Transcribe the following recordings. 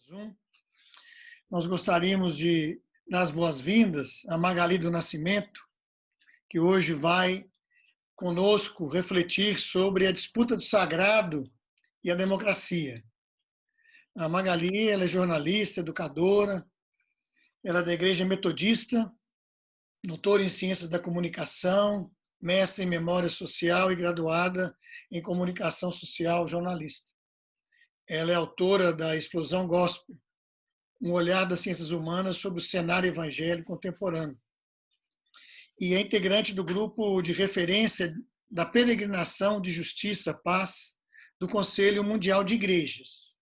Zoom. Nós gostaríamos de dar as boas-vindas a Magali do Nascimento, que hoje vai conosco refletir sobre a disputa do sagrado e a democracia. A Magali, ela é jornalista, educadora, ela é da Igreja Metodista, doutora em Ciências da Comunicação, mestre em Memória Social e graduada em Comunicação Social, jornalista. Ela é autora da Explosão Gospel, um olhar das ciências humanas sobre o cenário evangélico contemporâneo. E é integrante do grupo de referência da Peregrinação de Justiça, Paz, do Conselho Mundial de Igrejas.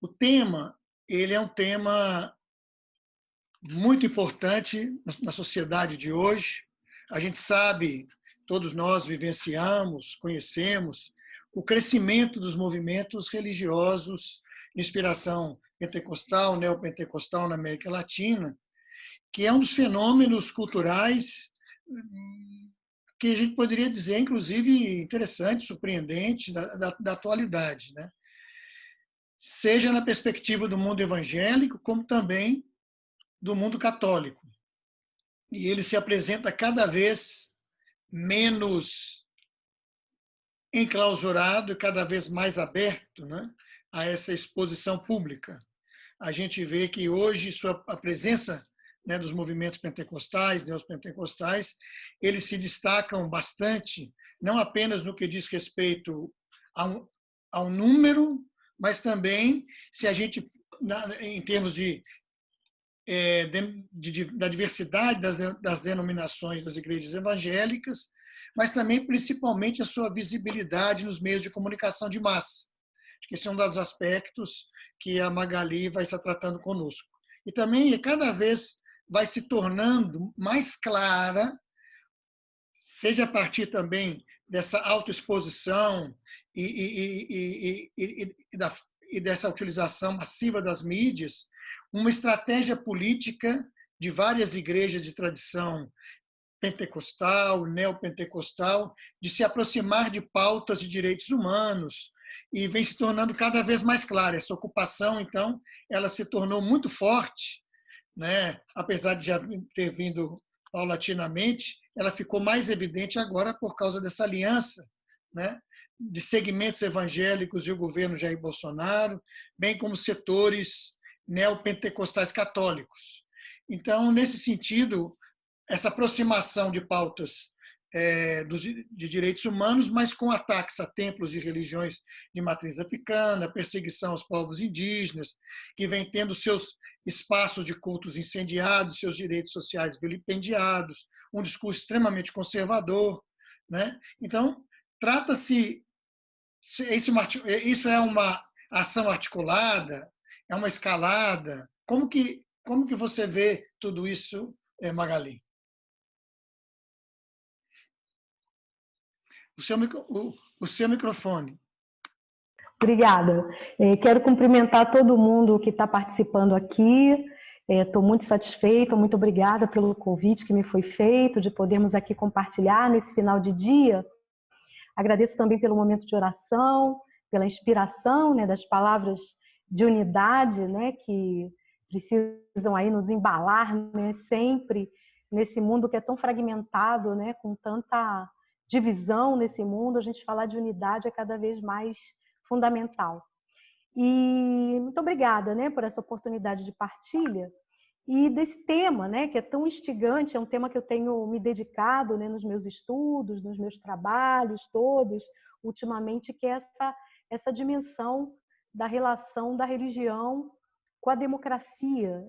O tema, ele é um tema muito importante na sociedade de hoje. A gente sabe, todos nós vivenciamos, conhecemos o crescimento dos movimentos religiosos de inspiração pentecostal, neopentecostal na América Latina, que é um dos fenômenos culturais que a gente poderia dizer, inclusive, interessante, surpreendente da atualidade, né? Seja na perspectiva do mundo evangélico, como também do mundo católico. E ele se apresenta cada vez menos enclausurado e cada vez mais aberto, né, a essa exposição pública. A gente vê que hoje a presença, né, dos movimentos pentecostais, neopentecostais, eles se destacam bastante, não apenas no que diz respeito ao número, mas também se a gente, em termos da diversidade das denominações das igrejas evangélicas, mas também, principalmente, a sua visibilidade nos meios de comunicação de massa. Acho que esse é um dos aspectos que a Magali vai estar tratando conosco. E também, cada vez vai se tornando mais clara, seja a partir também dessa autoexposição e dessa utilização massiva das mídias, uma estratégia política de várias igrejas de tradição pentecostal, neopentecostal, de se aproximar de pautas de direitos humanos, e vem se tornando cada vez mais clara. Essa ocupação, então, ela se tornou muito forte, né? Apesar de já ter vindo paulatinamente, ela ficou mais evidente agora por causa dessa aliança, né, de segmentos evangélicos e o governo Jair Bolsonaro, bem como setores neopentecostais católicos. Então, nesse sentido, essa aproximação de pautas de direitos humanos, mas com ataques a templos de religiões de matriz africana, perseguição aos povos indígenas, que vem tendo seus espaços de cultos incendiados, seus direitos sociais vilipendiados, um discurso extremamente conservador, né? Então, trata-se, isso é uma ação articulada, é uma escalada. Como que você vê tudo isso, Magali? O seu microfone. Obrigada. Quero cumprimentar todo mundo que está participando aqui. Estou muito satisfeita, muito obrigada pelo convite que me foi feito, de podermos aqui compartilhar nesse final de dia. Agradeço também pelo momento de oração, pela inspiração, né, das palavras de unidade, né, que precisam aí nos embalar, né, sempre nesse mundo que é tão fragmentado, né, com tanta divisão nesse mundo. A gente falar de unidade é cada vez mais fundamental. E muito obrigada, né, por essa oportunidade de partilha e desse tema, né, que é tão instigante. É um tema que eu tenho me dedicado, né, nos meus estudos, nos meus trabalhos todos, ultimamente, que é essa dimensão da relação da religião com a democracia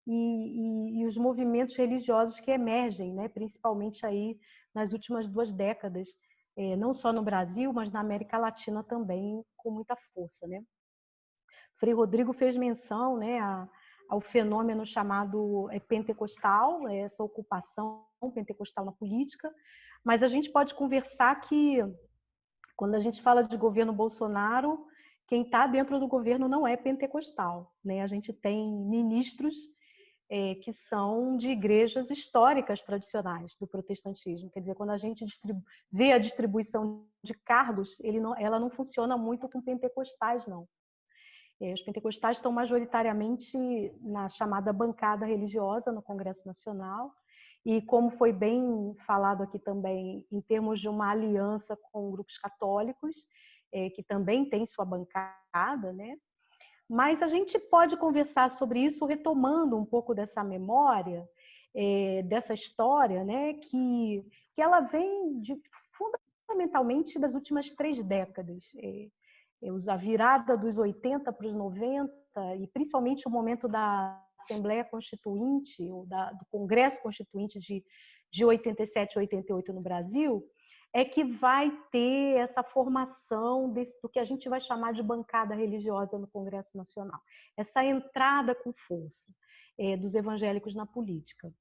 e os movimentos religiosos que emergem, né, principalmente aí nas últimas 2 décadas, não só no Brasil, mas na América Latina também, com muita força, né? Frei Rodrigo fez menção, né, ao fenômeno chamado pentecostal, essa ocupação pentecostal na política, mas a gente pode conversar que, quando a gente fala de governo Bolsonaro, quem está dentro do governo não é pentecostal, né? A gente tem ministros que são de igrejas históricas tradicionais do protestantismo. Quer dizer, quando a gente vê a distribuição de cargos, ela não funciona muito com pentecostais, não. Os pentecostais estão majoritariamente na chamada bancada religiosa no Congresso Nacional, e como foi bem falado aqui também, em termos de uma aliança com grupos católicos, que também tem sua bancada, né? Mas a gente pode conversar sobre isso retomando um pouco dessa memória, dessa história, né? Que ela vem fundamentalmente das últimas 3 décadas. A virada dos 80 para os 90, e principalmente o momento da Assembleia Constituinte, do Congresso Constituinte de 87 e 88 no Brasil, é que vai ter essa formação do que a gente vai chamar de bancada religiosa no Congresso Nacional. Essa entrada com força dos evangélicos na política.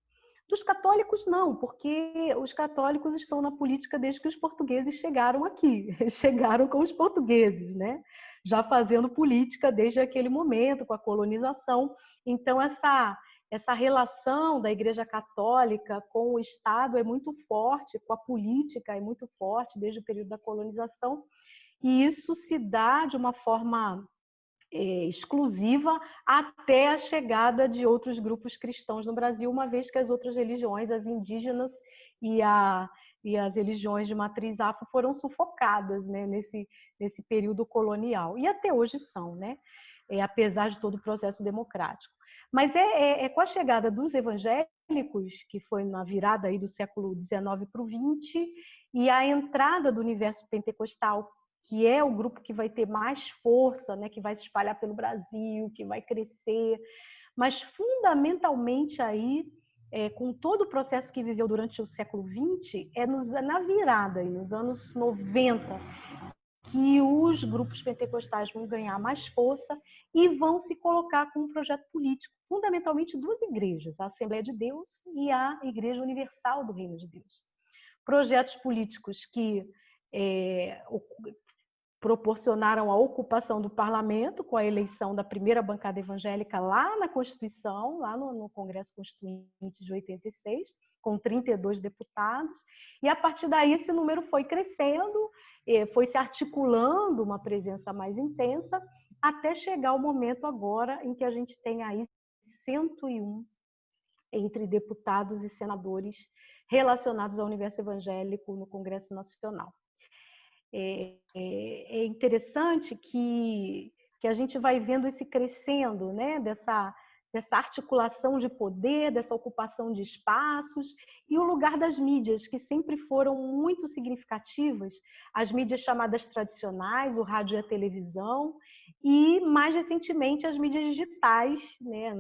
Dos católicos, não, porque os católicos estão na política desde que os portugueses chegaram aqui. Chegaram com os portugueses, né? Já fazendo política desde aquele momento, com a colonização. Então, essa relação da Igreja Católica com o Estado é muito forte, com a política é muito forte desde o período da colonização. E isso se dá de uma forma exclusiva até a chegada de outros grupos cristãos no Brasil, uma vez que as outras religiões, as indígenas e as religiões de matriz afro foram sufocadas, né, nesse período colonial. E até hoje são, né, apesar de todo o processo democrático. Mas é com a chegada dos evangélicos, que foi na virada aí do século XIX para o XX, e a entrada do universo pentecostal, que é o grupo que vai ter mais força, né, que vai se espalhar pelo Brasil, que vai crescer, mas fundamentalmente aí, com todo o processo que viveu durante o século XX, na virada, nos anos 90, que os grupos pentecostais vão ganhar mais força e vão se colocar com um projeto político, fundamentalmente 2 igrejas, a Assembleia de Deus e a Igreja Universal do Reino de Deus. Projetos políticos que proporcionaram a ocupação do parlamento com a eleição da primeira bancada evangélica lá na Constituição, lá no Congresso Constituinte de 86, com 32 deputados, e a partir daí esse número foi crescendo, foi se articulando uma presença mais intensa, até chegar o momento agora em que a gente tem aí 101 entre deputados e senadores relacionados ao universo evangélico no Congresso Nacional. É interessante que a gente vai vendo esse crescendo, né, dessa articulação de poder, dessa ocupação de espaços, e o lugar das mídias, que sempre foram muito significativas, as mídias chamadas tradicionais, o rádio e a televisão, e mais recentemente as mídias digitais, né,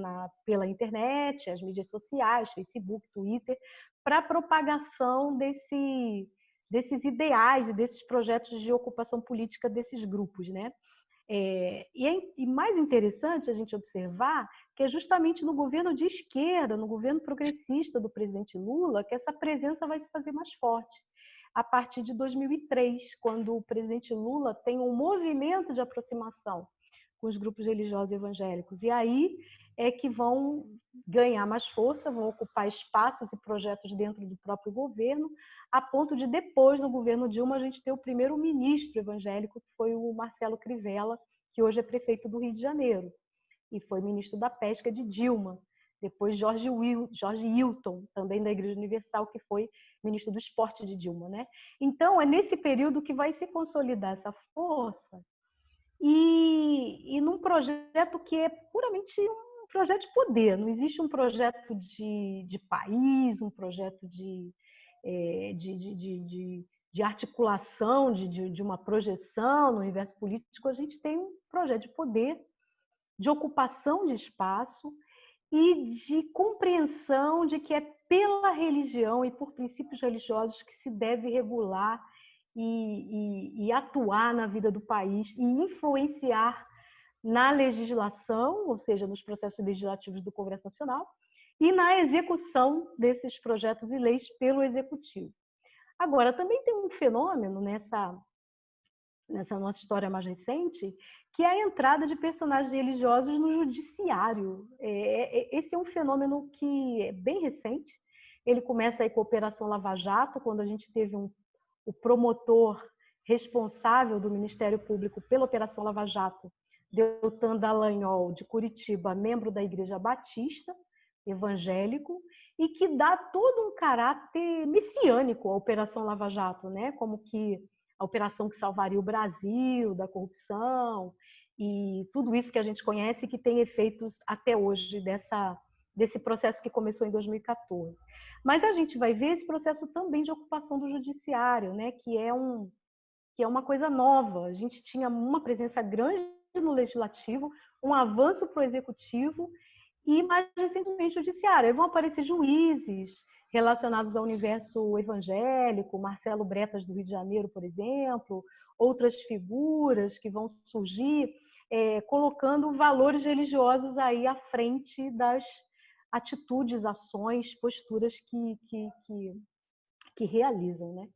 pela internet, as mídias sociais, Facebook, Twitter, para a propagação desses ideais e desses projetos de ocupação política desses grupos, né? E mais interessante a gente observar que é justamente no governo de esquerda, no governo progressista do presidente Lula, que essa presença vai se fazer mais forte. A partir de 2003, quando o presidente Lula tem um movimento de aproximação com os grupos religiosos evangélicos. E aí é que vão ganhar mais força, vão ocupar espaços e projetos dentro do próprio governo, a ponto de depois, no governo Dilma, a gente ter o primeiro ministro evangélico, que foi o Marcelo Crivella, que hoje é prefeito do Rio de Janeiro, e foi ministro da Pesca de Dilma. Depois Jorge Hilton, também da Igreja Universal, que foi ministro do Esporte de Dilma, né? Então, é nesse período que vai se consolidar essa força, e num projeto que é puramente um projeto de poder, não existe um projeto de país, um projeto de articulação, de uma projeção no universo político. A gente tem um projeto de poder, de ocupação de espaço e de compreensão de que é pela religião e por princípios religiosos que se deve regular e atuar na vida do país e influenciar na legislação, ou seja, nos processos legislativos do Congresso Nacional, e na execução desses projetos e leis pelo Executivo. Agora, também tem um fenômeno nessa nossa história mais recente, que é a entrada de personagens religiosos no judiciário. Esse é um fenômeno que é bem recente. Ele começa aí com a Operação Lava Jato, quando a gente teve o promotor responsável do Ministério Público pela Operação Lava Jato Deltan Dallagnol, de Curitiba, membro da Igreja Batista, evangélico, e que dá todo um caráter messiânico à Operação Lava Jato, né? Como que a operação que salvaria o Brasil da corrupção e tudo isso que a gente conhece que tem efeitos até hoje desse processo que começou em 2014. Mas a gente vai ver esse processo também de ocupação do judiciário, né? Que é uma coisa nova. A gente tinha uma presença grande no legislativo, um avanço para o executivo e, mais recentemente, o judiciário. Aí vão aparecer juízes relacionados ao universo evangélico, Marcelo Bretas, do Rio de Janeiro, por exemplo, outras figuras que vão surgir, colocando valores religiosos aí à frente das atitudes, ações, posturas que realizam, né?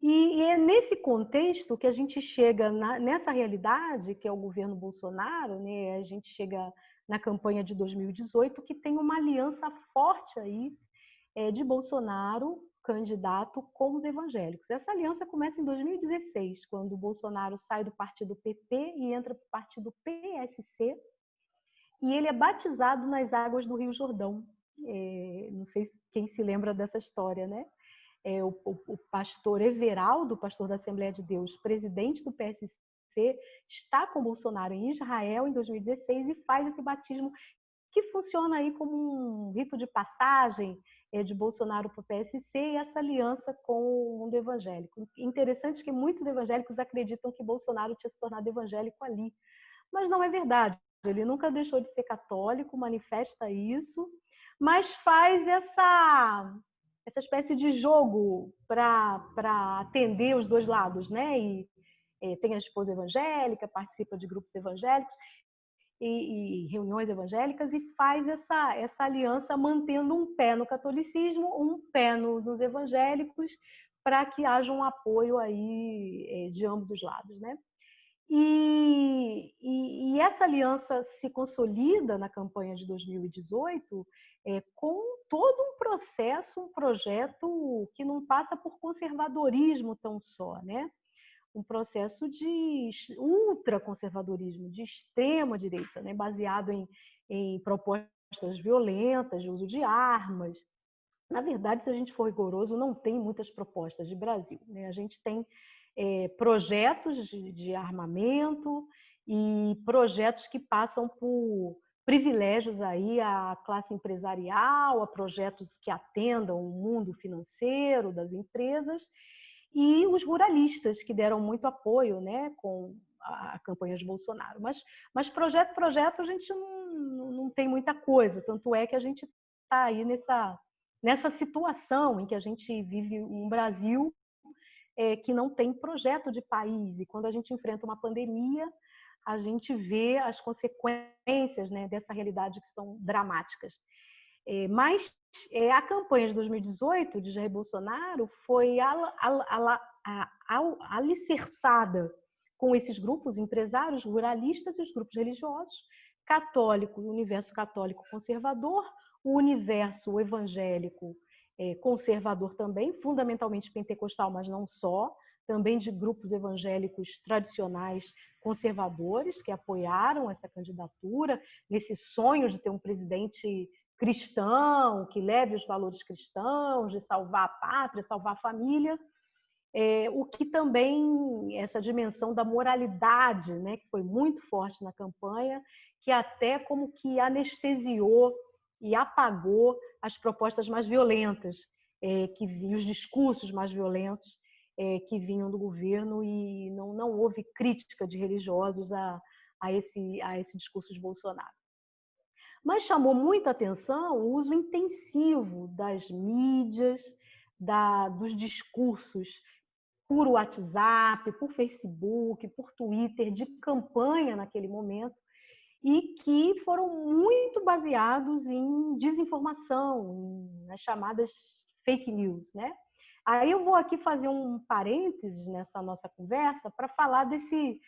E é nesse contexto que a gente chega nessa realidade, que é o governo Bolsonaro, né? A gente chega na campanha de 2018, que tem uma aliança forte aí de Bolsonaro, candidato, com os evangélicos. Essa aliança começa em 2016, quando o Bolsonaro sai do partido PP e entra para o partido PSC, e ele é batizado nas águas do Rio Jordão. Não sei quem se lembra dessa história, né? O pastor Everaldo, pastor da Assembleia de Deus, presidente do PSC, está com Bolsonaro em Israel em 2016 e faz esse batismo que funciona aí como um rito de passagem de Bolsonaro para o PSC e essa aliança com o mundo evangélico. Interessante que muitos evangélicos acreditam que Bolsonaro tinha se tornado evangélico ali, mas não é verdade. Ele nunca deixou de ser católico, manifesta isso, mas faz essa espécie de jogo para atender os dois lados, né? E tem a esposa evangélica, participa de grupos evangélicos e reuniões evangélicas e faz essa aliança mantendo um pé no catolicismo, um pé nos evangélicos, para que haja um apoio aí de ambos os lados, né? E essa aliança se consolida na campanha de 2018 com todo um processo, um projeto que não passa por conservadorismo tão só, né? Um processo de ultraconservadorismo, de extrema direita, né? Baseado em propostas violentas, de uso de armas. Na verdade, se a gente for rigoroso, não tem muitas propostas de Brasil, né? A gente tem projetos de armamento e projetos que passam por privilégios aí à classe empresarial, a projetos que atendam o mundo financeiro das empresas e os ruralistas que deram muito apoio, né, com a campanha de Bolsonaro. Mas projeto a gente não tem muita coisa, tanto é que a gente está aí nessa situação em que a gente vive um Brasil que não tem projeto de país. E quando a gente enfrenta uma pandemia, a gente vê as consequências, né, dessa realidade que são dramáticas. Mas a campanha de 2018 de Jair Bolsonaro foi alicerçada com esses grupos empresários, ruralistas e os grupos religiosos, católico, o universo católico conservador, o universo evangélico conservador também, fundamentalmente pentecostal, mas não só, também de grupos evangélicos tradicionais conservadores que apoiaram essa candidatura, nesse sonho de ter um presidente cristão, que leve os valores cristãos, de salvar a pátria, salvar a família, o que também, essa dimensão da moralidade, né, que foi muito forte na campanha, que até como que anestesiou e apagou as propostas mais violentas, os discursos mais violentos que vinham do governo, e não houve crítica de religiosos a esse discurso de Bolsonaro. Mas chamou muita atenção o uso intensivo das mídias, dos discursos por WhatsApp, por Facebook, por Twitter, de campanha naquele momento, e que foram muito baseados em desinformação, nas chamadas fake news, né? Aí eu vou aqui fazer um parênteses nessa nossa conversa para falar desse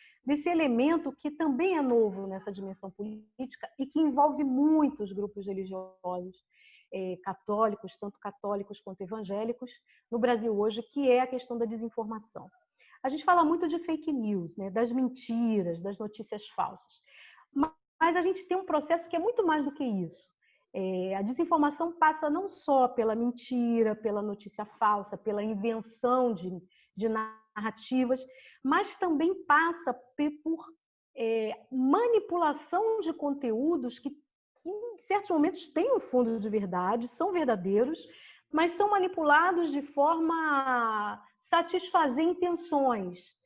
elemento que também é novo nessa dimensão política e que envolve muitos grupos religiosos católicos, tanto católicos quanto evangélicos, no Brasil hoje, que é a questão da desinformação. A gente fala muito de fake news, né? Das mentiras, das notícias falsas. Mas a gente tem um processo que é muito mais do que isso. A desinformação passa não só pela mentira, pela notícia falsa, pela invenção de narrativas, mas também passa por manipulação de conteúdos que, em certos momentos, têm um fundo de verdade, são verdadeiros, mas são manipulados de forma a satisfazer intenções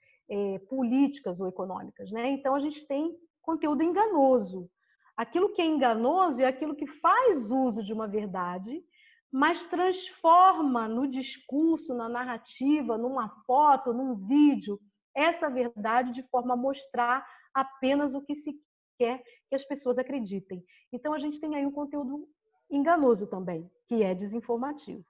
políticas ou econômicas, né? Então, a gente tem conteúdo enganoso. Aquilo que é enganoso é aquilo que faz uso de uma verdade, mas transforma no discurso, na narrativa, numa foto, num vídeo, essa verdade de forma a mostrar apenas o que se quer que as pessoas acreditem. Então, a gente tem aí um conteúdo enganoso também, que é desinformativo.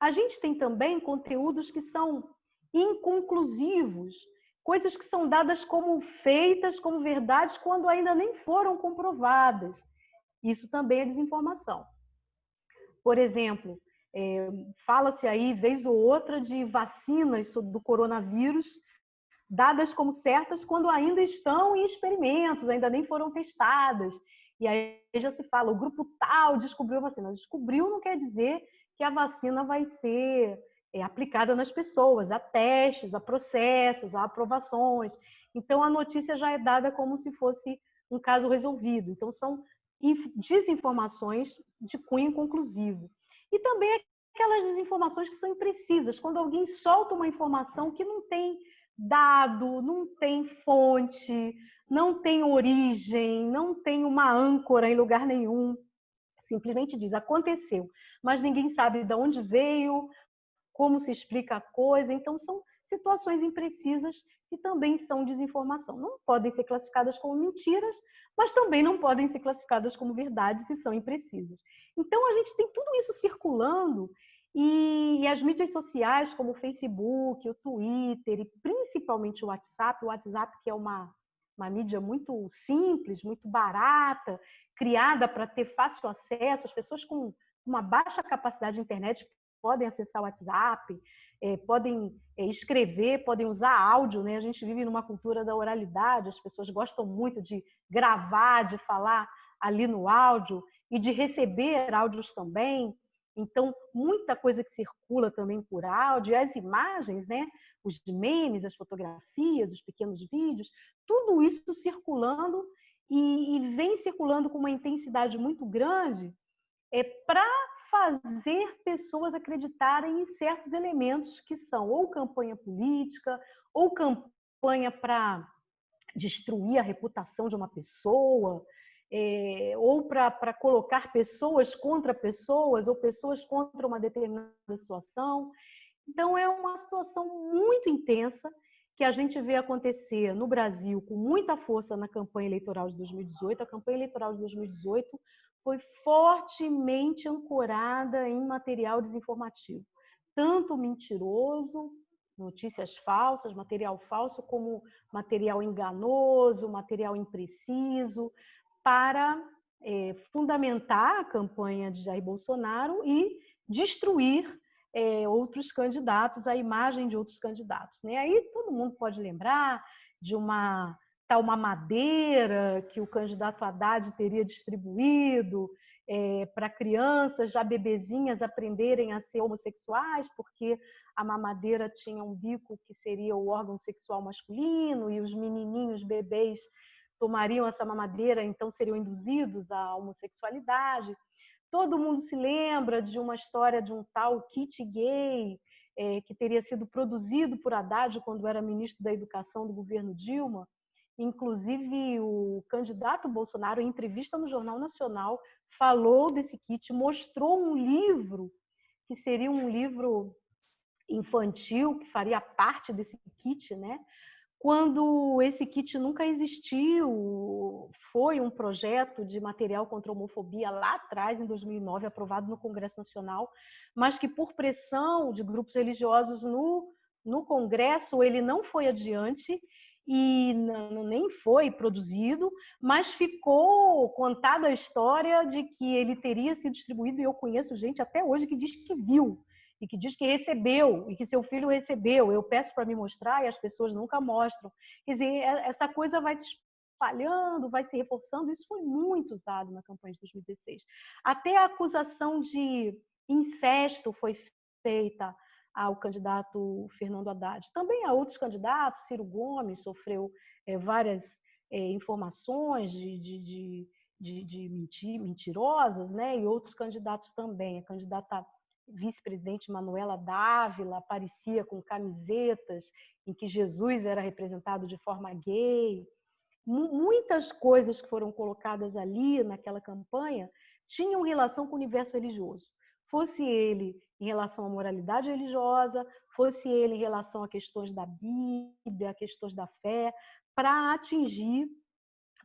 A gente tem também conteúdos que são inconclusivos, coisas que são dadas como feitas, como verdades, quando ainda nem foram comprovadas. Isso também é desinformação. Por exemplo, fala-se aí, vez ou outra, de vacinas do coronavírus dadas como certas quando ainda estão em experimentos, ainda nem foram testadas. E aí já se fala, o grupo tal descobriu a vacina. Descobriu não quer dizer que a vacina vai ser aplicada nas pessoas. Há testes, há processos, há aprovações. Então, a notícia já é dada como se fosse um caso resolvido. Então, são desinformações de cunho inconclusivo. E também aquelas desinformações que são imprecisas, quando alguém solta uma informação que não tem dado, não tem fonte, não tem origem, não tem uma âncora em lugar nenhum. Simplesmente diz, aconteceu, mas ninguém sabe de onde veio, como se explica a coisa. Então, são situações imprecisas que também são desinformação. Não podem ser classificadas como mentiras, mas também não podem ser classificadas como verdades se são imprecisas. Então, a gente tem tudo isso circulando e as mídias sociais, como o Facebook, o Twitter e principalmente o WhatsApp que é uma mídia muito simples, muito barata, criada para ter fácil acesso, as pessoas com uma baixa capacidade de internet podem acessar o WhatsApp, podem escrever, podem usar áudio, né? A gente vive numa cultura da oralidade, as pessoas gostam muito de gravar, de falar ali no áudio e de receber áudios também. Então, muita coisa que circula também por áudio, as imagens, né? Os memes, as fotografias, os pequenos vídeos, tudo isso circulando e vem circulando com uma intensidade muito grande para fazer pessoas acreditarem em certos elementos que são ou campanha política, ou campanha para destruir a reputação de uma pessoa, ou para colocar pessoas contra pessoas, ou pessoas contra uma determinada situação. Então, é uma situação muito intensa que a gente vê acontecer no Brasil com muita força na campanha eleitoral de 2018. A campanha eleitoral de 2018 foi fortemente ancorada em material desinformativo, tanto mentiroso, notícias falsas, material falso, como material enganoso, material impreciso, para fundamentar a campanha de Jair Bolsonaro e destruir outros candidatos, a imagem de outros candidatos, né? Aí todo mundo pode lembrar de uma tal mamadeira que o candidato Haddad teria distribuído para crianças já bebezinhas aprenderem a ser homossexuais, porque a mamadeira tinha um bico que seria o órgão sexual masculino e os menininhos bebês tomariam essa mamadeira, então seriam induzidos à homossexualidade. Todo mundo se lembra de uma história de um tal kit gay que teria sido produzido por Haddad quando era ministro da Educação do governo Dilma. Inclusive, o candidato Bolsonaro, em entrevista no Jornal Nacional, falou desse kit, mostrou um livro, que seria um livro infantil, que faria parte desse kit, né? Quando esse kit nunca existiu, foi um projeto de material contra a homofobia lá atrás, em 2009, aprovado no Congresso Nacional, mas que por pressão de grupos religiosos no Congresso, ele não foi adiante e nem foi produzido, mas ficou contada a história de que ele teria sido distribuído, e eu conheço gente até hoje que diz que viu e que diz que recebeu, e que seu filho recebeu. Eu peço para me mostrar e as pessoas nunca mostram. Quer dizer, essa coisa vai se espalhando, vai se reforçando. Isso foi muito usado na campanha de 2016. Até a acusação de incesto foi feita ao candidato Fernando Haddad. Também a outros candidatos, Ciro Gomes sofreu várias informações de mentirosas, né? E outros candidatos também. A candidata vice-presidente Manuela Dávila aparecia com camisetas em que Jesus era representado de forma gay. Muitas coisas que foram colocadas ali naquela campanha tinham relação com o universo religioso. Fosse ele em relação à moralidade religiosa, fosse ele em relação a questões da Bíblia, a questões da fé, para atingir,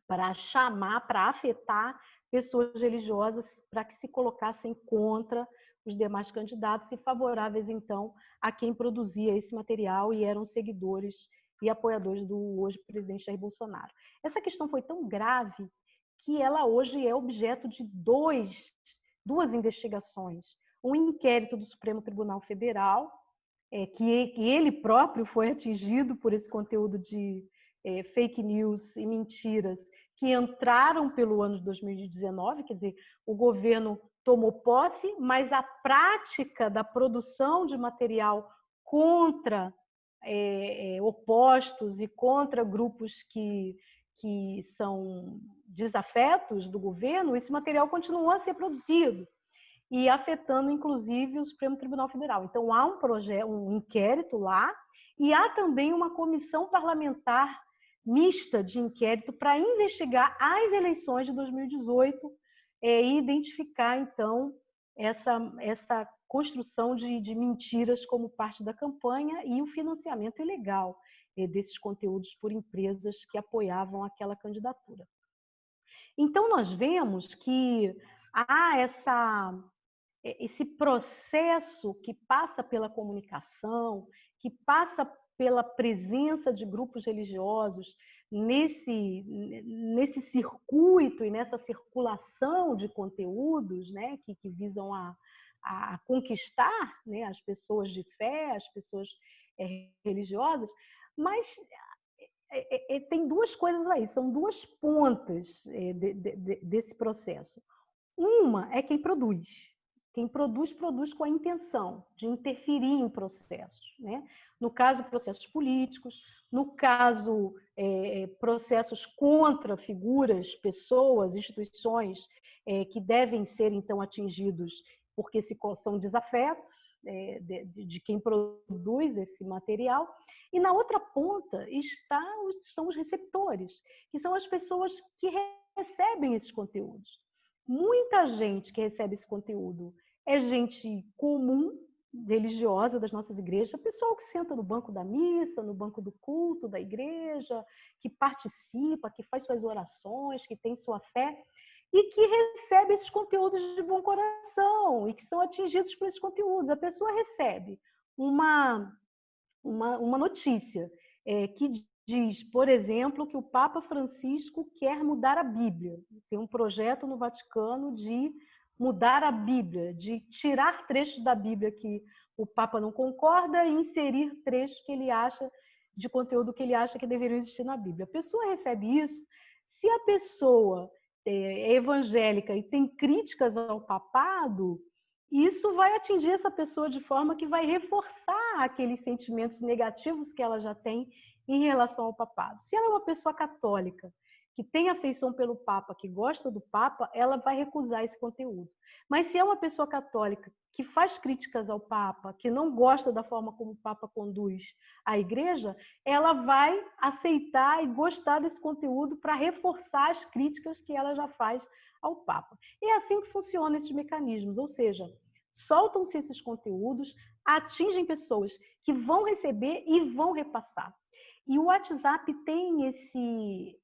para chamar, para afetar pessoas religiosas para que se colocassem contra os demais candidatos e favoráveis, então, a quem produzia esse material e eram seguidores e apoiadores do hoje presidente Jair Bolsonaro. Essa questão foi tão grave que ela hoje é objeto de duas investigações. Um inquérito do Supremo Tribunal Federal, que ele próprio foi atingido por esse conteúdo de fake news e mentiras que entraram pelo ano de 2019, quer dizer, o governo tomou posse, mas a prática da produção de material contra opostos e contra grupos que são desafetos do governo, esse material continuou a ser produzido e afetando, inclusive, o Supremo Tribunal Federal. Então, há um inquérito lá e há também uma comissão parlamentar mista de inquérito para investigar as eleições de 2018 e identificar, então, essa construção de mentiras como parte da campanha e o financiamento ilegal desses conteúdos por empresas que apoiavam aquela candidatura. Então, nós vemos que há esse processo que passa pela comunicação, que passa pela presença de grupos religiosos nesse circuito e nessa circulação de conteúdos, né, que visam a conquistar, né, as pessoas de fé, as pessoas religiosas, mas tem duas coisas aí, são duas pontas desse processo. Uma é quem produz. Quem produz, produz com a intenção de interferir em processos, né? No caso, processos políticos, no caso, processos contra figuras, pessoas, instituições que devem ser, então, atingidos porque são desafetos de quem produz esse material. E na outra ponta estão os receptores, que são as pessoas que recebem esses conteúdos. Muita gente que recebe esse conteúdo é gente comum, religiosa das nossas igrejas, pessoal que senta no banco da missa, no banco do culto da igreja, que participa, que faz suas orações, que tem sua fé e que recebe esses conteúdos de bom coração e que são atingidos por esses conteúdos. A pessoa recebe uma notícia que diz, por exemplo, que o Papa Francisco quer mudar a Bíblia. Tem um projeto no Vaticano de mudar a Bíblia, de tirar trechos da Bíblia que o Papa não concorda e inserir trechos que ele acha, de conteúdo que ele acha que deveriam existir na Bíblia. A pessoa recebe isso, se a pessoa é evangélica e tem críticas ao papado, isso vai atingir essa pessoa de forma que vai reforçar aqueles sentimentos negativos que ela já tem em relação ao papado. Se ela é uma pessoa católica, que tem afeição pelo Papa, que gosta do Papa, ela vai recusar esse conteúdo. Mas se é uma pessoa católica que faz críticas ao Papa, que não gosta da forma como o Papa conduz a igreja, ela vai aceitar e gostar desse conteúdo para reforçar as críticas que ela já faz ao Papa. E é assim que funcionam esses mecanismos, ou seja, soltam-se esses conteúdos, atingem pessoas que vão receber e vão repassar. E o WhatsApp tem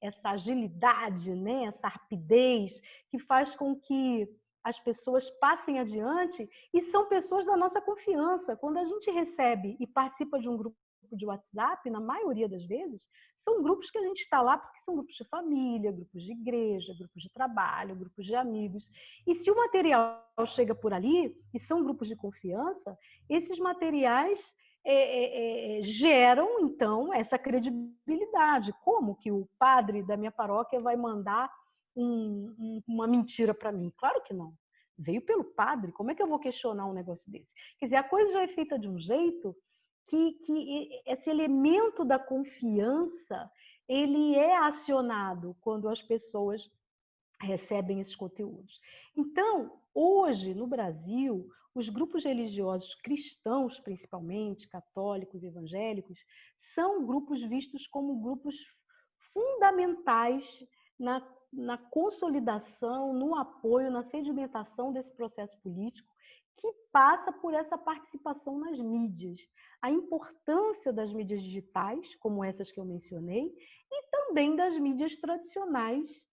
essa agilidade, né? Essa rapidez que faz com que as pessoas passem adiante e são pessoas da nossa confiança. Quando a gente recebe e participa de um grupo grupo de WhatsApp, na maioria das vezes, são grupos que a gente está lá porque são grupos de família, grupos de igreja, grupos de trabalho, grupos de amigos. E se o material chega por ali, e são grupos de confiança, esses materiais geram, então, essa credibilidade. Como que o padre da minha paróquia vai mandar uma mentira para mim? Claro que não. Veio pelo padre, como é que eu vou questionar um negócio desse? Quer dizer, a coisa já é feita de um jeito que esse elemento da confiança, ele é acionado quando as pessoas recebem esses conteúdos. Então, hoje, no Brasil, os grupos religiosos cristãos, principalmente, católicos, evangélicos, são grupos vistos como grupos fundamentais na consolidação, no apoio, na sedimentação desse processo político que passa por essa participação nas mídias. A importância das mídias digitais, como essas que eu mencionei, e também das mídias tradicionais,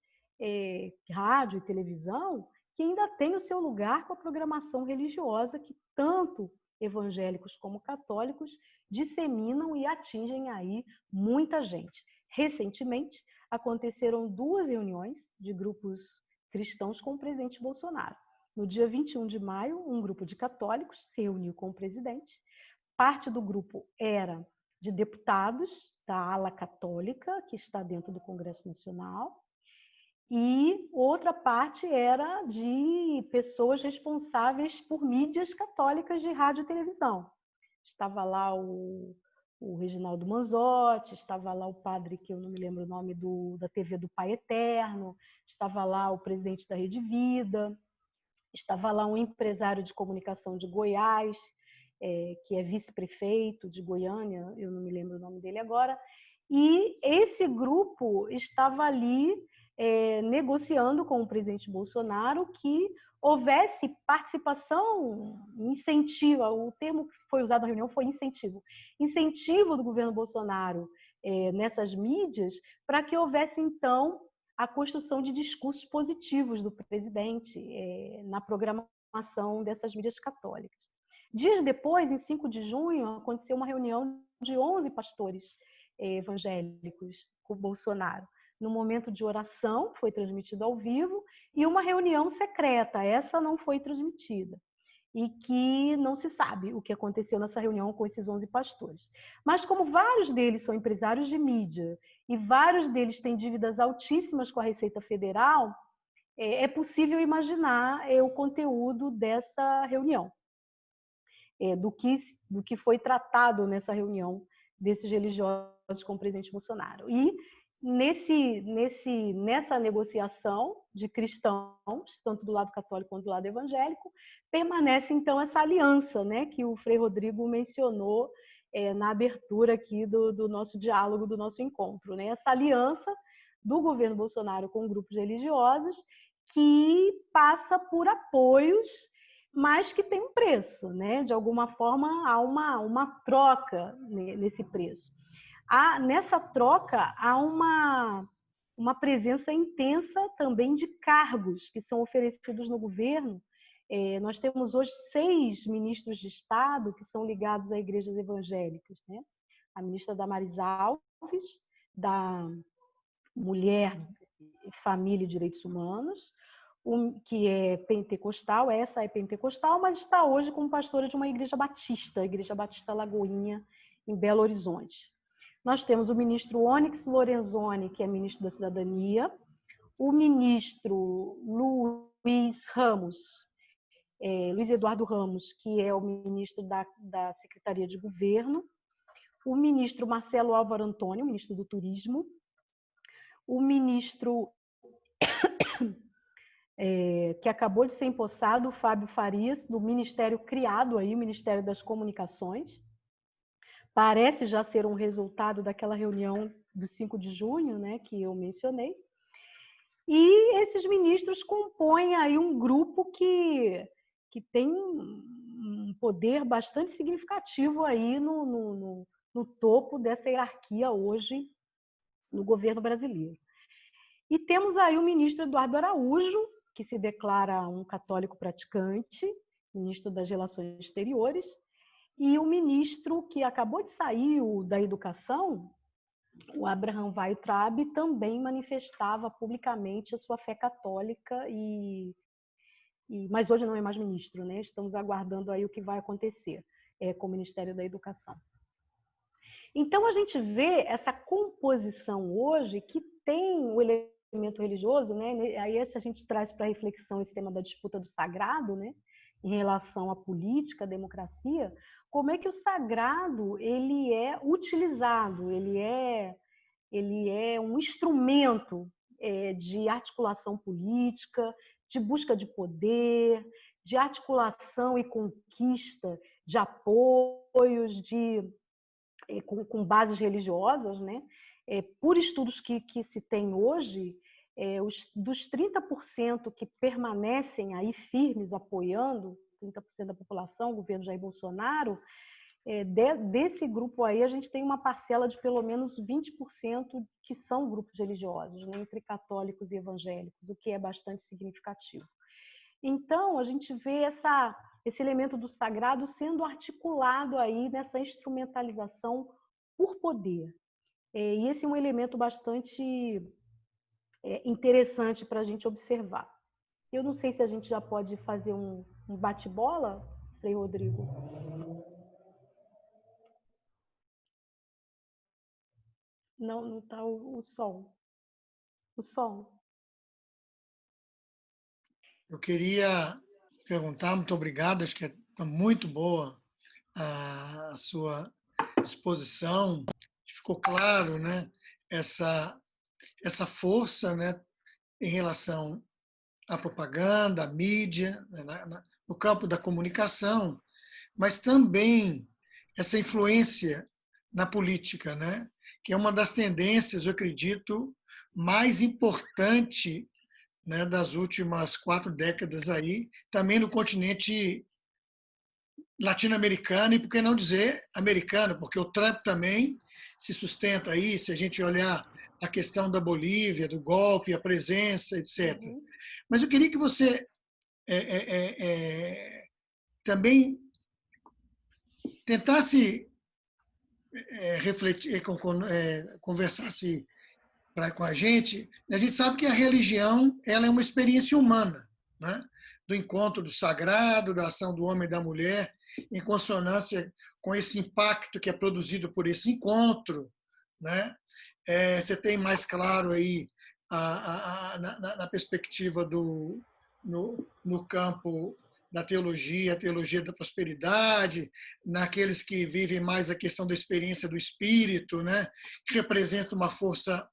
rádio e televisão, que ainda tem o seu lugar com a programação religiosa que tanto evangélicos como católicos disseminam e atingem aí muita gente. Recentemente, aconteceram 2 reuniões de grupos cristãos com o presidente Bolsonaro. No dia 21 de maio, um grupo de católicos se reuniu com o presidente. Parte do grupo era de deputados da ala católica, que está dentro do Congresso Nacional, e outra parte era de pessoas responsáveis por mídias católicas de rádio e televisão. Estava lá o Reginaldo Manzotti, estava lá o padre, que eu não me lembro o nome, da TV do Pai Eterno, estava lá o presidente da Rede Vida, estava lá um empresário de comunicação de Goiás, que é vice-prefeito de Goiânia, eu não me lembro o nome dele agora, e esse grupo estava ali negociando com o presidente Bolsonaro que houvesse participação, incentivo, o termo que foi usado na reunião foi incentivo do governo Bolsonaro nessas mídias, para que houvesse, então, a construção de discursos positivos do presidente na programação dessas mídias católicas. Dias depois, em 5 de junho, aconteceu uma reunião de 11 pastores evangélicos com Bolsonaro. No momento de oração, foi transmitido ao vivo, e uma reunião secreta, essa não foi transmitida. E que não se sabe o que aconteceu nessa reunião com esses 11 pastores. Mas como vários deles são empresários de mídia e vários deles têm dívidas altíssimas com a Receita Federal, é possível imaginar o conteúdo dessa reunião, do que foi tratado nessa reunião desses religiosos com o presidente Bolsonaro. E nessa negociação de cristãos, tanto do lado católico quanto do lado evangélico, permanece então essa aliança, né, que o Frei Rodrigo mencionou na abertura aqui do nosso diálogo, do nosso encontro, né? Essa aliança do governo Bolsonaro com grupos religiosos que passa por apoios, mas que tem um preço, né? De alguma forma há uma troca nesse preço. Nessa troca, há uma presença intensa também de cargos que são oferecidos no governo. Nós temos hoje 6 ministros de Estado que são ligados a igrejas evangélicas, né? A ministra Damares Alves, da Mulher, Família e Direitos Humanos, que é pentecostal, essa é pentecostal, mas está hoje como pastora de uma igreja batista, a Igreja Batista Lagoinha, em Belo Horizonte. Nós temos o ministro Onyx Lorenzoni, que é ministro da Cidadania, o ministro Luiz Eduardo Ramos, que é o ministro da Secretaria de Governo, o ministro Marcelo Álvaro Antônio, ministro do Turismo, o ministro que acabou de ser empossado, o Fábio Farias, do ministério criado aí, o Ministério das Comunicações. Parece já ser um resultado daquela reunião do 5 de junho, né, que eu mencionei. E esses ministros compõem aí um grupo que tem um poder bastante significativo aí no topo dessa hierarquia hoje no governo brasileiro. E temos aí o ministro Eduardo Araújo, que se declara um católico praticante, ministro das Relações Exteriores, E o ministro que acabou de sair, o da Educação, o Abraham Weintraub, também manifestava publicamente a sua fé católica, mas hoje não é mais ministro, né? Estamos aguardando aí o que vai acontecer com o Ministério da Educação. Então, a gente vê essa composição hoje que tem o elemento religioso, né? Aí se a gente traz para reflexão esse tema da disputa do sagrado, né? Em relação à política, à democracia, como é que o sagrado ele é utilizado, ele é um instrumento de articulação política, de busca de poder, de articulação e conquista de apoios, com bases religiosas, né? Por estudos que se tem hoje, dos 30% que permanecem aí firmes apoiando, 30% da população, o governo Jair Bolsonaro, desse grupo aí a gente tem uma parcela de pelo menos 20% que são grupos religiosos, né? Entre católicos e evangélicos, o que é bastante significativo. Então, a gente vê esse elemento do sagrado sendo articulado aí nessa instrumentalização por poder. E esse é um elemento bastante interessante para a gente observar. Eu não sei se a gente já pode fazer um bate-bola, Frei Rodrigo. Não está o som. O som. Eu queria perguntar, muito obrigado, acho que é muito boa a sua exposição. Ficou claro, né, essa força, né, em relação à propaganda, à mídia, né, no campo da comunicação, mas também essa influência na política, né, que é uma das tendências, eu acredito, mais importante, né, das últimas 4 décadas aí, também no continente latino-americano e, por que não dizer, americano, porque o Trump também se sustenta aí, se a gente olhar a questão da Bolívia, do golpe, a presença, etc. Uhum. Mas eu queria que você também tentasse refletir, conversasse com a gente. A gente sabe que a religião ela é uma experiência humana, né? Do encontro do sagrado, da ação do homem e da mulher, em consonância com esse impacto que é produzido por esse encontro, né? Você tem mais claro aí na perspectiva no campo da teologia, a teologia da prosperidade, naqueles que vivem mais a questão da experiência do espírito, né? Que representa uma força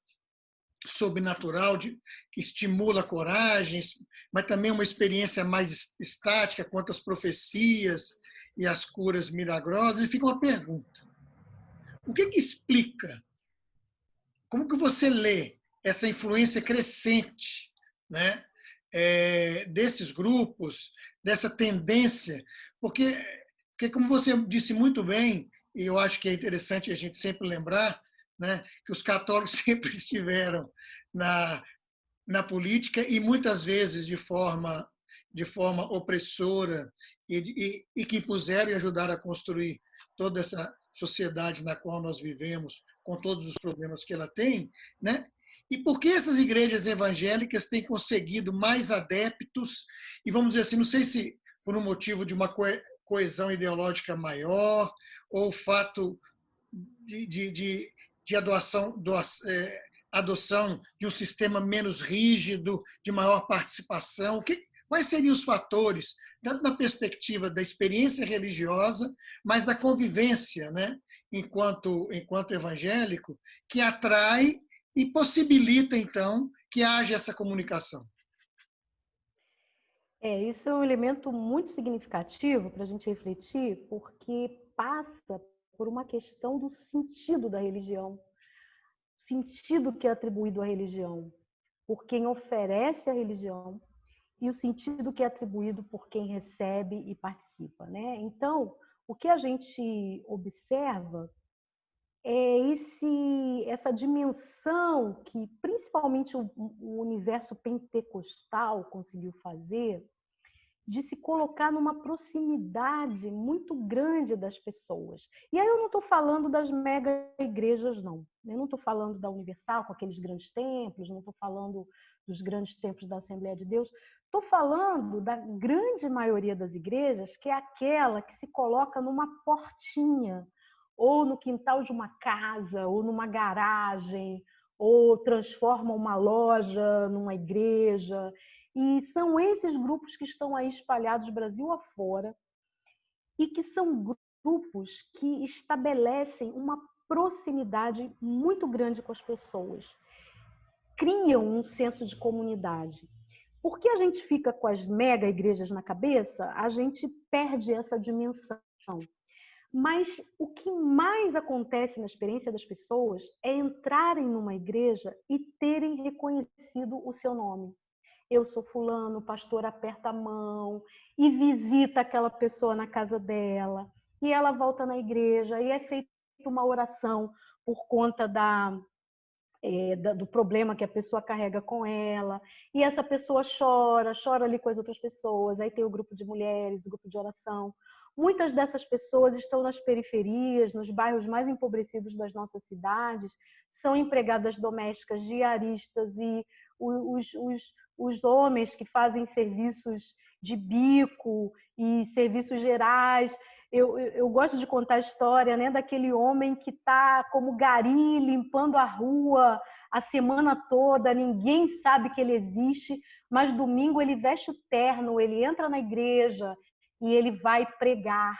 sobrenatural que estimula a coragem, mas também uma experiência mais estática quanto às profecias e às curas milagrosas. E fica uma pergunta: o que explica? Como que você lê essa influência crescente, né, desses grupos, dessa tendência? Porque, como você disse muito bem, e eu acho que é interessante a gente sempre lembrar, né, que os católicos sempre estiveram na política e muitas vezes de forma opressora e que impuseram e ajudaram a construir toda essa sociedade na qual nós vivemos, com todos os problemas que ela tem, né? E por que essas igrejas evangélicas têm conseguido mais adeptos? E vamos dizer assim, não sei se por um motivo de uma coesão ideológica maior, ou o fato de adoção de um sistema menos rígido, de maior participação. Quais seriam os fatores, tanto na perspectiva da experiência religiosa, mas da convivência, né, enquanto evangélico, que atrai e possibilita, então, que haja essa comunicação? Isso é um elemento muito significativo para a gente refletir, porque passa por uma questão do sentido da religião, sentido que é atribuído à religião por quem oferece a religião e o sentido que é atribuído por quem recebe e participa, né? Então, o que a gente observa é essa dimensão que principalmente o universo pentecostal conseguiu fazer, de se colocar numa proximidade muito grande das pessoas. E aí eu não estou falando das mega igrejas, não. Eu não estou falando da Universal, com aqueles grandes templos, não estou falando dos grandes templos da Assembleia de Deus. Estou falando da grande maioria das igrejas, que é aquela que se coloca numa portinha, ou no quintal de uma casa, ou numa garagem, ou transforma uma loja numa igreja. E são esses grupos que estão aí espalhados Brasil afora e que são grupos que estabelecem uma proximidade muito grande com as pessoas, criam um senso de comunidade. Porque a gente fica com as mega igrejas na cabeça, a gente perde essa dimensão. Mas o que mais acontece na experiência das pessoas é entrarem numa igreja e terem reconhecido o seu nome. Eu sou fulano, o pastor aperta a mão e visita aquela pessoa na casa dela, e ela volta na igreja e é feita uma oração por conta do problema que a pessoa carrega com ela, e essa pessoa chora ali com as outras pessoas, aí tem o grupo de mulheres, o grupo de oração. Muitas dessas pessoas estão nas periferias, nos bairros mais empobrecidos das nossas cidades, são empregadas domésticas, diaristas, e os homens que fazem serviços de bico e serviços gerais. Eu gosto de contar a história, né, daquele homem que está como gari limpando a rua a semana toda, ninguém sabe que ele existe, mas domingo ele veste o terno, ele entra na igreja e ele vai pregar,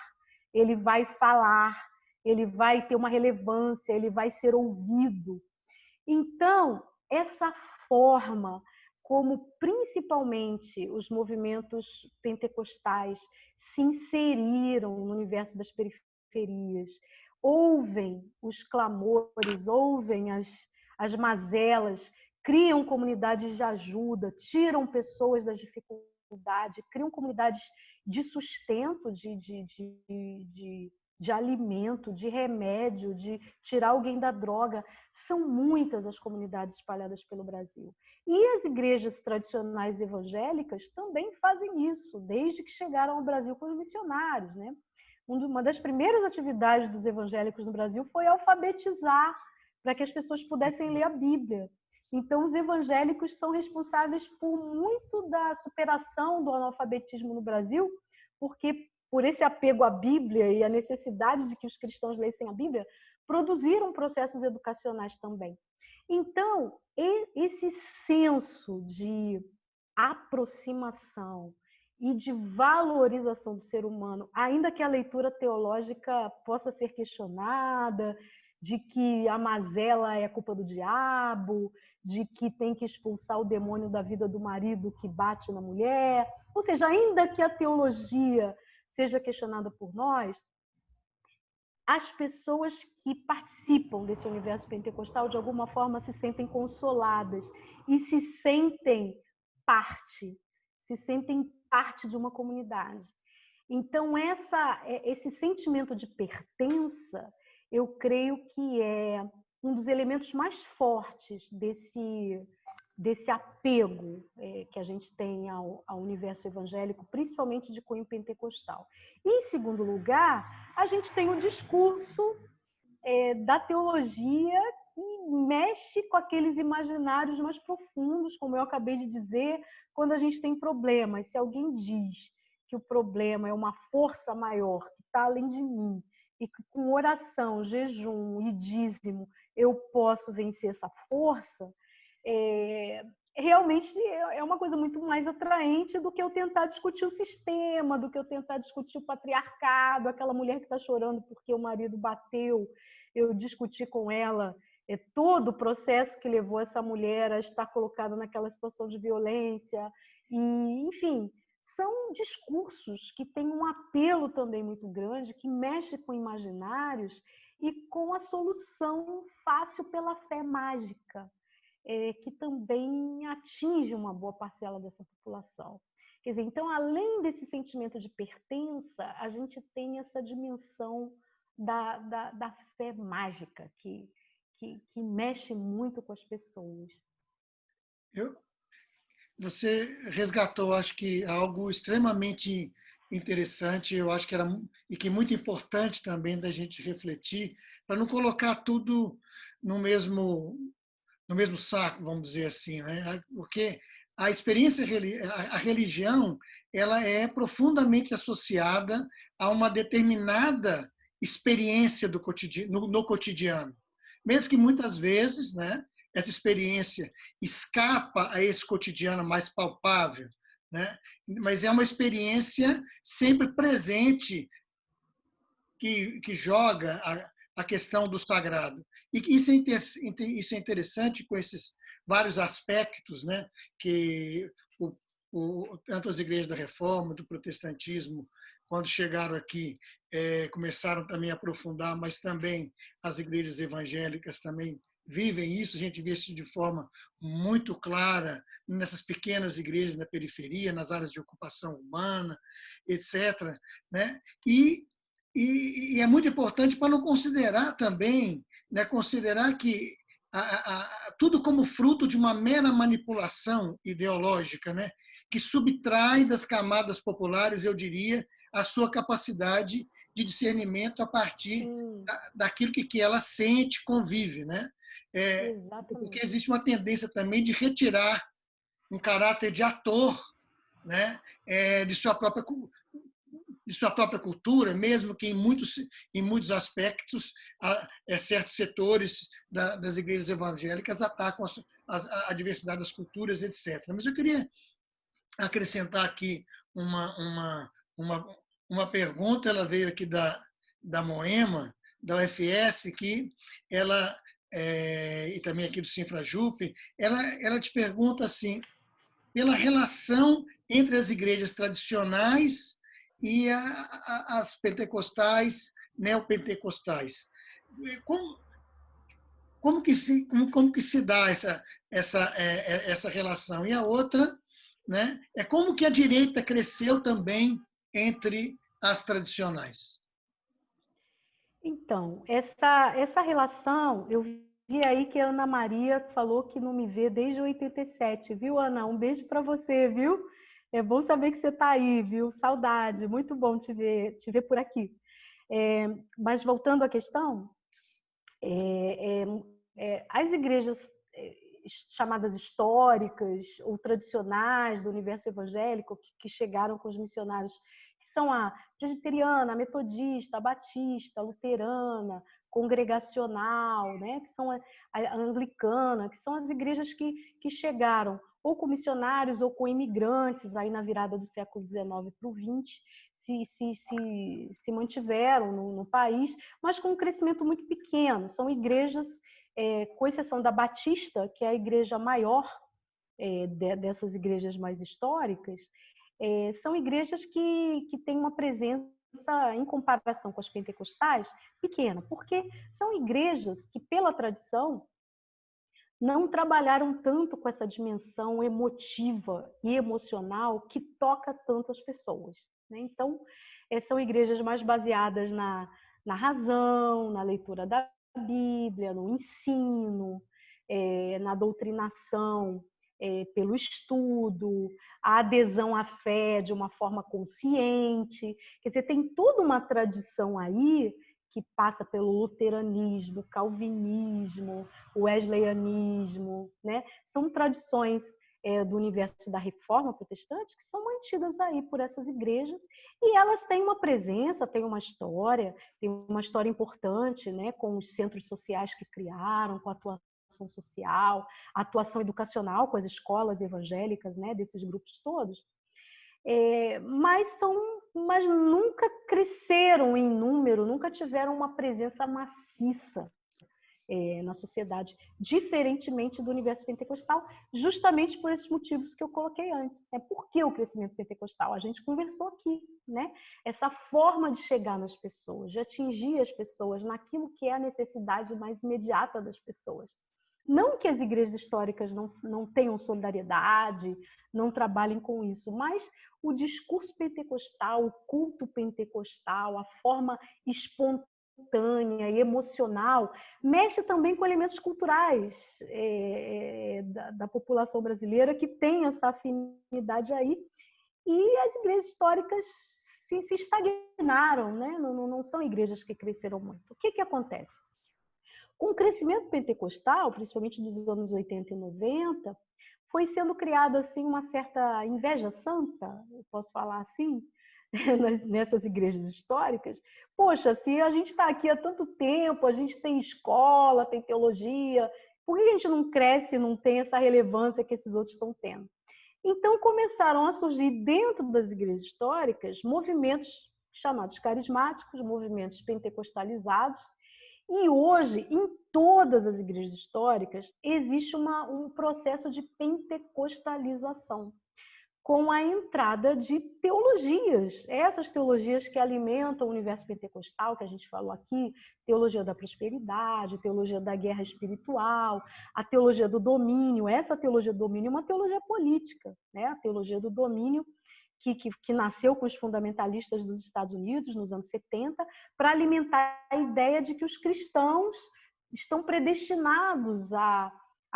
ele vai falar, ele vai ter uma relevância, ele vai ser ouvido. Então, essa forma como principalmente os movimentos pentecostais se inseriram no universo das periferias, ouvem os clamores, ouvem as mazelas, criam comunidades de ajuda, tiram pessoas das dificuldades, criam comunidades de sustento, de alimento, de remédio, de tirar alguém da droga. São muitas as comunidades espalhadas pelo Brasil. E as igrejas tradicionais evangélicas também fazem isso, desde que chegaram ao Brasil com os missionários, né? Uma das primeiras atividades dos evangélicos no Brasil foi alfabetizar, para que as pessoas pudessem ler a Bíblia. Então, os evangélicos são responsáveis por muito da superação do analfabetismo no Brasil, porque por esse apego à Bíblia e a necessidade de que os cristãos lessem a Bíblia, produziram processos educacionais também. Então, esse senso de aproximação e de valorização do ser humano, ainda que a leitura teológica possa ser questionada, de que a mazela é culpa do diabo, de que tem que expulsar o demônio da vida do marido que bate na mulher, ou seja, ainda que a teologia seja questionada por nós, as pessoas que participam desse universo pentecostal, de alguma forma, se sentem consoladas e se sentem parte de uma comunidade. Então, esse sentimento de pertença, eu creio que é um dos elementos mais fortes desse apego que a gente tem ao universo evangélico, principalmente de cunho pentecostal. E, em segundo lugar, a gente tem o discurso da teologia que mexe com aqueles imaginários mais profundos, como eu acabei de dizer, quando a gente tem problemas. Se alguém diz que o problema é uma força maior que está além de mim, e que com oração, jejum e dízimo eu posso vencer essa força, realmente é uma coisa muito mais atraente do que eu tentar discutir o sistema, do que eu tentar discutir o patriarcado, aquela mulher que está chorando porque o marido bateu, eu discutir com ela todo o processo que levou essa mulher a estar colocada naquela situação de violência. E, enfim, são discursos que têm um apelo também muito grande, que mexe com imaginários e com a solução fácil pela fé mágica, que também atinge uma boa parcela dessa população. Quer dizer, então, além desse sentimento de pertença, a gente tem essa dimensão da fé mágica, que mexe muito com as pessoas. você resgatou, acho que algo extremamente interessante, eu acho que era e que é muito importante também da gente refletir, para não colocar tudo no mesmo saco, vamos dizer assim, né? Porque a experiência a religião, ela é profundamente associada a uma determinada experiência do cotidiano, no cotidiano, mesmo que muitas vezes, né, essa experiência escapa a esse cotidiano mais palpável, né? Mas é uma experiência sempre presente que joga a questão do sagrado. E isso é interessante com esses vários aspectos, né, que tanto as igrejas da Reforma, do protestantismo, quando chegaram aqui, começaram também a aprofundar, mas também as igrejas evangélicas também vivem isso, a gente vê isso de forma muito clara nessas pequenas igrejas na periferia, nas áreas de ocupação humana, etc. Né? E é muito importante para não considerar também, né, considerar que tudo como fruto de uma mera manipulação ideológica, né, que subtrai das camadas populares, eu diria, a sua capacidade de discernimento a partir daquilo que ela sente, convive, né? Porque Exatamente. existe uma tendência também de retirar um caráter de ator, né, de sua própria cultura, mesmo que em muitos aspectos, certos setores das igrejas evangélicas atacam a diversidade das culturas, etc. Mas eu queria acrescentar aqui uma, uma pergunta, ela veio aqui da Moema, da UFS, que ela, e também aqui do Sinfrajup, ela te pergunta assim, pela relação entre as igrejas tradicionais e as pentecostais, neopentecostais. Como, como que se dá essa relação? E a outra, né, é como que a direita cresceu também entre as tradicionais. Então, essa relação, eu vi aí que a Ana Maria falou que não me vê desde 87, viu, Ana? Um beijo para você, viu? É bom saber que você está aí, viu? Saudade, muito bom te ver por aqui. Mas voltando à questão, as igrejas chamadas históricas ou tradicionais do universo evangélico que chegaram com os missionários, que são a presbiteriana, a metodista, a batista, a luterana, congregacional, né? Que são a anglicana, que são as igrejas que chegaram ou com missionários ou com imigrantes aí na virada do século XIX para o XX, se mantiveram no país, mas com um crescimento muito pequeno. São igrejas, com exceção da Batista, que é a igreja maior dessas igrejas mais históricas, são igrejas que têm uma presença, em comparação com as pentecostais, pequena, porque são igrejas que, pela tradição, não trabalharam tanto com essa dimensão emotiva e emocional que toca tanto as pessoas. Né? Então, são igrejas mais baseadas na razão, na leitura da Bíblia, no ensino, na doutrinação pelo estudo, a adesão à fé de uma forma consciente. Quer dizer, tem toda uma tradição aí que passa pelo luteranismo, calvinismo, o wesleyanismo, né? São tradições do universo da Reforma Protestante que são mantidas aí por essas igrejas e elas têm uma presença, têm uma história importante, né? Com os centros sociais que criaram, com a atuação social, a atuação educacional com as escolas evangélicas, né? Desses grupos todos. Mas nunca cresceram em número, nunca tiveram uma presença maciça na sociedade, diferentemente do universo pentecostal, justamente por esses motivos que eu coloquei antes. Por que o crescimento pentecostal? A gente conversou aqui, né? Essa forma de chegar nas pessoas, de atingir as pessoas naquilo que é a necessidade mais imediata das pessoas. Não que as igrejas históricas não tenham solidariedade, não trabalhem com isso, mas o discurso pentecostal, o culto pentecostal, a forma espontânea e emocional, mexe também com elementos culturais da população brasileira que tem essa afinidade aí, e as igrejas históricas se estagnaram, né? Não são igrejas que cresceram muito. O que acontece? Com o crescimento pentecostal, principalmente dos anos 80 e 90, foi sendo criada assim, uma certa inveja santa, eu posso falar assim, nessas igrejas históricas. Poxa, se a gente está aqui há tanto tempo, a gente tem escola, tem teologia, por que a gente não cresce, não tem essa relevância que esses outros estão tendo? Então começaram a surgir dentro das igrejas históricas movimentos chamados carismáticos, movimentos pentecostalizados, e hoje, em todas as igrejas históricas, existe um processo de pentecostalização, com a entrada de teologias, essas teologias que alimentam o universo pentecostal, que a gente falou aqui, teologia da prosperidade, teologia da guerra espiritual, a teologia do domínio. Essa teologia do domínio é uma teologia política, né? A teologia do domínio que nasceu com os fundamentalistas dos Estados Unidos nos anos 70, para alimentar a ideia de que os cristãos estão predestinados a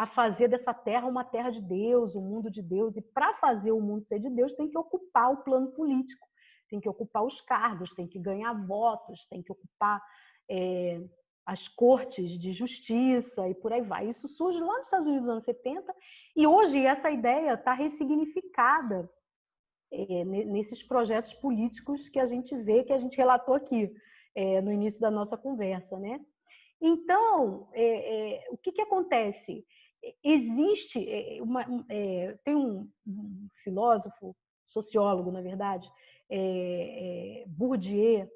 fazer dessa terra uma terra de Deus, um mundo de Deus, e para fazer o mundo ser de Deus tem que ocupar o plano político, tem que ocupar os cargos, tem que ganhar votos, tem que ocupar as cortes de justiça e por aí vai. Isso surge lá nos Estados Unidos nos anos 70, e hoje essa ideia está ressignificada nesses projetos políticos que a gente vê, que a gente relatou aqui no início da nossa conversa, né? Então, o que acontece? Existe tem um filósofo, sociólogo, na verdade, Bourdieu,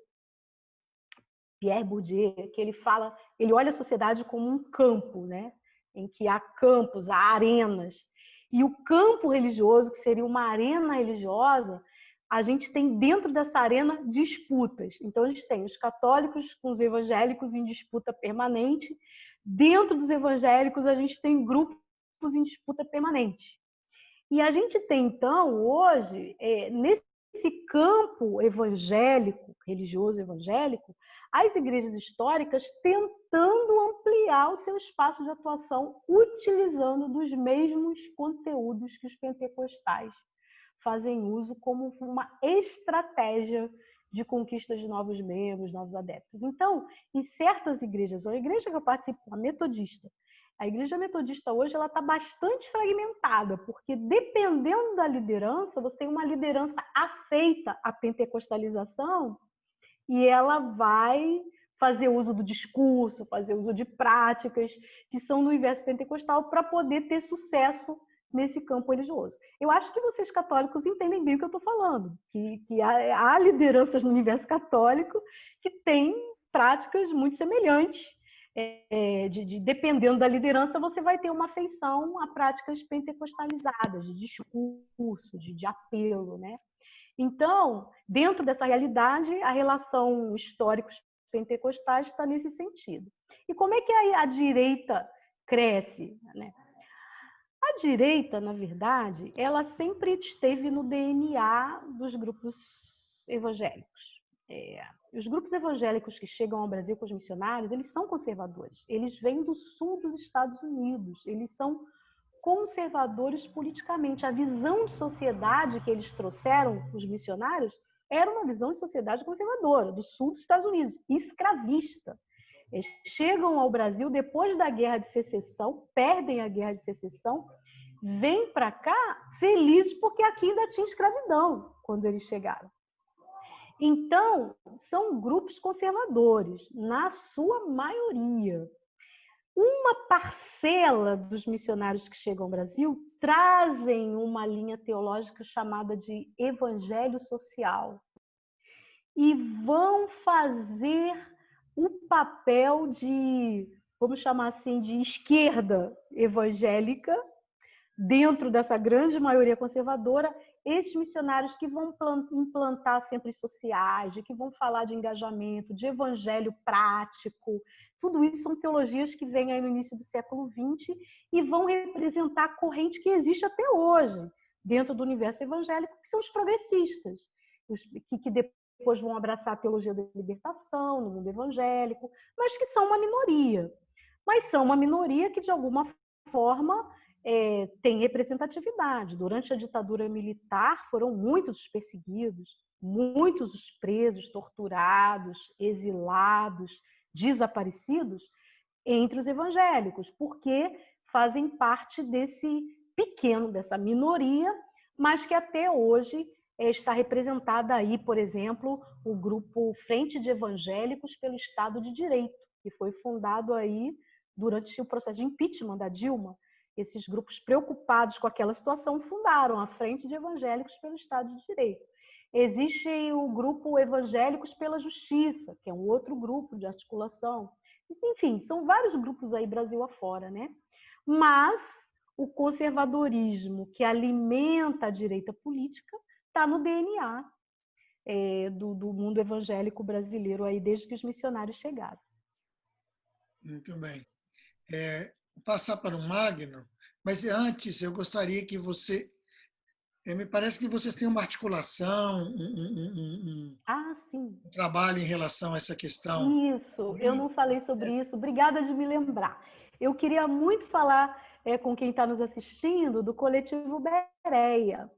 Pierre Bourdieu, que ele olha a sociedade como um campo, né? Em que há campos, há arenas. E o campo religioso, que seria uma arena religiosa, a gente tem dentro dessa arena disputas. Então, a gente tem os católicos com os evangélicos em disputa permanente. Dentro dos evangélicos, a gente tem grupos em disputa permanente. E a gente tem, então, hoje, nesse campo evangélico, religioso evangélico, as igrejas históricas tentando ampliar o seu espaço de atuação, utilizando dos mesmos conteúdos que os pentecostais fazem uso como uma estratégia de conquista de novos membros, novos adeptos. Então, em certas igrejas, a igreja que eu participo, a metodista, a igreja metodista hoje ela está bastante fragmentada, porque dependendo da liderança, você tem uma liderança afeita à pentecostalização e ela vai fazer uso do discurso, fazer uso de práticas que são do universo pentecostal para poder ter sucesso nesse campo religioso. Eu acho que vocês católicos entendem bem o que eu estou falando, que há lideranças no universo católico que têm práticas muito semelhantes. Dependendo da liderança, você vai ter uma afeição a práticas pentecostalizadas, de discurso, de apelo, né? Então, dentro dessa realidade, a relação históricos pentecostais está nesse sentido. E como é que a direita cresce, né? A direita, na verdade, ela sempre esteve no DNA dos grupos evangélicos. Os grupos evangélicos que chegam ao Brasil com os missionários, eles são conservadores. Eles vêm do sul dos Estados Unidos. Eles são conservadores politicamente. A visão de sociedade que eles trouxeram, os missionários, era uma visão de sociedade conservadora, do sul dos Estados Unidos, escravista. Eles chegam ao Brasil depois da Guerra de Secessão, perdem a Guerra de Secessão, vêm para cá felizes porque aqui ainda tinha escravidão quando eles chegaram. Então, são grupos conservadores, na sua maioria. Uma parcela dos missionários que chegam ao Brasil trazem uma linha teológica chamada de evangelho social e vão fazer o papel de, vamos chamar assim, de esquerda evangélica dentro dessa grande maioria conservadora. Esses missionários que vão implantar centros sociais, que vão falar de engajamento, de evangelho prático, tudo isso são teologias que vêm aí no início do século XX e vão representar a corrente que existe até hoje dentro do universo evangélico, que são os progressistas, que depois vão abraçar a teologia da libertação no mundo evangélico, mas que são uma minoria. Mas são uma minoria que, de alguma forma, tem representatividade. Durante a ditadura militar foram muitos os perseguidos, muitos os presos, torturados, exilados, desaparecidos entre os evangélicos, porque fazem parte dessa minoria, mas que até hoje está representada aí, por exemplo, o grupo Frente de Evangélicos pelo Estado de Direito, que foi fundado aí durante o processo de impeachment da Dilma. Esses grupos preocupados com aquela situação fundaram a Frente de Evangélicos pelo Estado de Direito. Existe o grupo Evangélicos pela Justiça, que é um outro grupo de articulação. Enfim, são vários grupos aí Brasil afora, né? Mas o conservadorismo que alimenta a direita política está no DNA do mundo evangélico brasileiro aí desde que os missionários chegaram. Muito bem. Vou passar para o Magno, mas antes eu gostaria que você... me parece que vocês têm uma articulação, um trabalho em relação a essa questão. Isso, eu não falei sobre isso. Obrigada de me lembrar. Eu queria muito falar com quem está nos assistindo do Coletivo Bereia.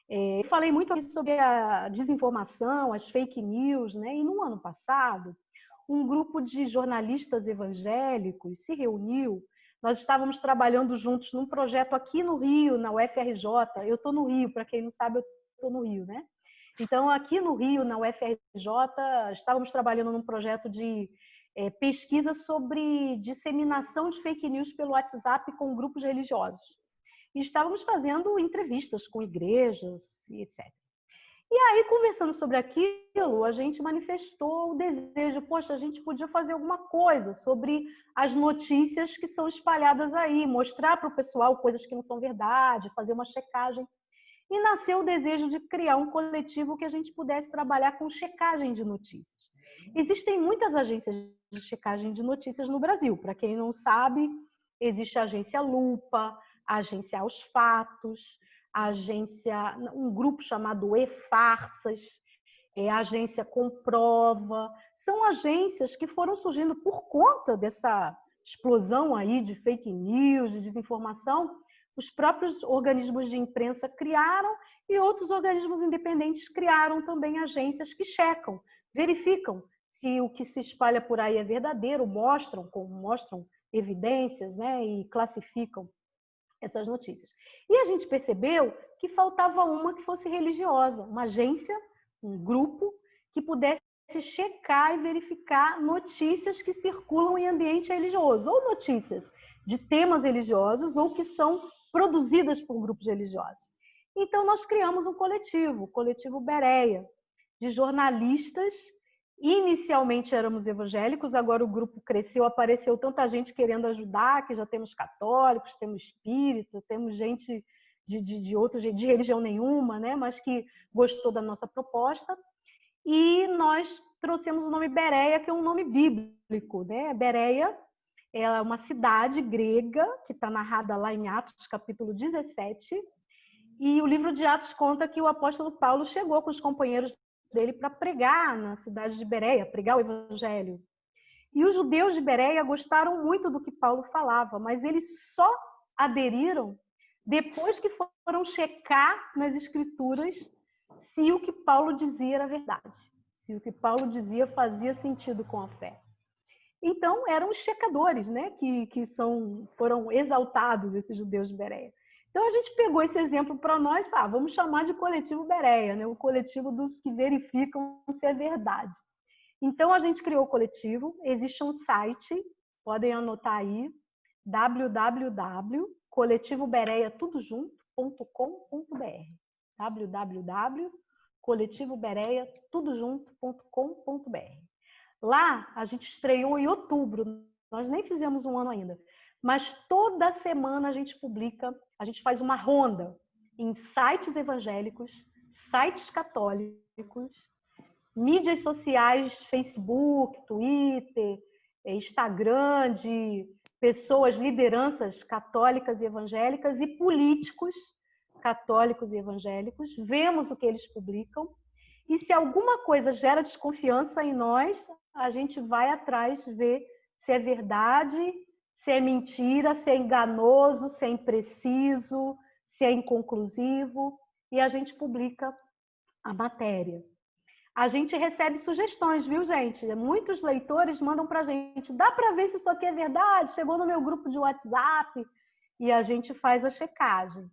Eu falei muito aqui sobre a desinformação, as fake news, né? E no ano passado, um grupo de jornalistas evangélicos se reuniu. Nós estávamos trabalhando juntos num projeto aqui no Rio, na UFRJ. Eu estou no Rio, para quem não sabe, eu estou no Rio, né? Então, aqui no Rio, na UFRJ, estávamos trabalhando num projeto de pesquisa sobre disseminação de fake news pelo WhatsApp com grupos religiosos. E estávamos fazendo entrevistas com igrejas e etc. E aí, conversando sobre aquilo, a gente manifestou o desejo, poxa, a gente podia fazer alguma coisa sobre as notícias que são espalhadas aí, mostrar para o pessoal coisas que não são verdade, fazer uma checagem. E nasceu o desejo de criar um coletivo que a gente pudesse trabalhar com checagem de notícias. Existem muitas agências de checagem de notícias no Brasil. Para quem não sabe, existe a agência Lupa, a agência Aos Fatos, um grupo chamado E-Farsas, a agência Comprova. São agências que foram surgindo por conta dessa explosão aí de fake news, de desinformação. Os próprios organismos de imprensa criaram e outros organismos independentes criaram também agências que checam, verificam se o que se espalha por aí é verdadeiro, mostram evidências, né, e classificam essas notícias. E a gente percebeu que faltava uma que fosse religiosa, uma agência, um grupo que pudesse checar e verificar notícias que circulam em ambiente religioso, ou notícias de temas religiosos, ou que são produzidas por grupos religiosos. Então, nós criamos um coletivo, o Coletivo Bereia, de jornalistas. Inicialmente éramos evangélicos, agora o grupo cresceu, apareceu tanta gente querendo ajudar, que já temos católicos, temos espírita, temos gente de religião nenhuma, né? Mas que gostou da nossa proposta. E nós trouxemos o nome Bereia, que é um nome bíblico, né? Bereia é uma cidade grega que está narrada lá em Atos, capítulo 17. E o livro de Atos conta que o apóstolo Paulo chegou com os companheiros dele para pregar na cidade de Bereia, pregar o evangelho. E os judeus de Bereia gostaram muito do que Paulo falava, mas eles só aderiram depois que foram checar nas escrituras se o que Paulo dizia era verdade, se o que Paulo dizia fazia sentido com a fé. Então, eram os checadores, né, que foram exaltados, esses judeus de Bereia. Então, a gente pegou esse exemplo para nós e falou, vamos chamar de Coletivo Bereia, né? O coletivo dos que verificam se é verdade. Então, a gente criou o coletivo, existe um site, podem anotar aí, www.coletivobereiatudojunto.com.br www.coletivobereiatudojunto.com.br. Lá, a gente estreou em outubro, nós nem fizemos um ano ainda, mas toda semana a gente publica, a gente faz uma ronda em sites evangélicos, sites católicos, mídias sociais, Facebook, Twitter, Instagram, de pessoas, lideranças católicas e evangélicas e políticos católicos e evangélicos, vemos o que eles publicam e se alguma coisa gera desconfiança em nós, a gente vai atrás ver se é verdade, se é mentira, se é enganoso, se é impreciso, se é inconclusivo, e a gente publica a matéria. A gente recebe sugestões, viu, gente? Muitos leitores mandam para a gente, dá para ver se isso aqui é verdade? Chegou no meu grupo de WhatsApp, e a gente faz a checagem.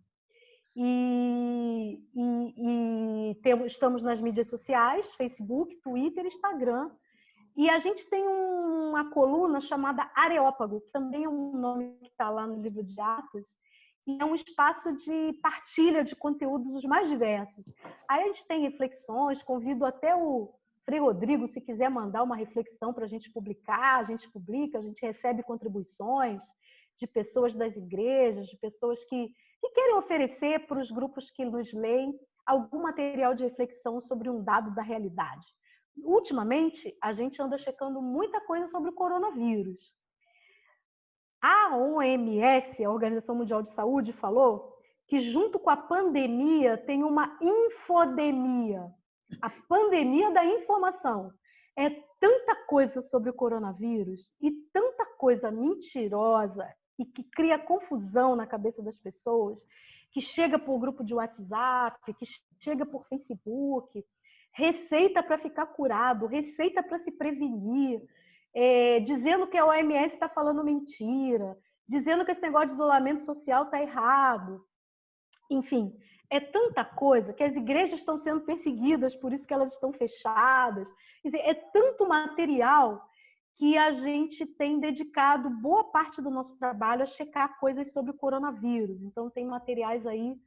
Estamos nas mídias sociais, Facebook, Twitter, Instagram, e a gente tem uma coluna chamada Areópago, que também é um nome que está lá no livro de Atos, e é um espaço de partilha de conteúdos os mais diversos. Aí a gente tem reflexões, convido até o Frei Rodrigo, se quiser mandar uma reflexão para a gente publicar, a gente publica, a gente recebe contribuições de pessoas das igrejas, de pessoas que querem oferecer para os grupos que nos leem algum material de reflexão sobre um dado da realidade. Ultimamente, a gente anda checando muita coisa sobre o coronavírus. A OMS, a Organização Mundial de Saúde, falou que junto com a pandemia tem uma infodemia, a pandemia da informação. É tanta coisa sobre o coronavírus e tanta coisa mentirosa e que cria confusão na cabeça das pessoas, que chega por grupo de WhatsApp, que chega por Facebook, receita para ficar curado, receita para se prevenir, dizendo que a OMS está falando mentira, dizendo que esse negócio de isolamento social está errado. Enfim, é tanta coisa que as igrejas estão sendo perseguidas, por isso que elas estão fechadas. Quer dizer, é tanto material que a gente tem dedicado boa parte do nosso trabalho a checar coisas sobre o coronavírus. Então, tem materiais aí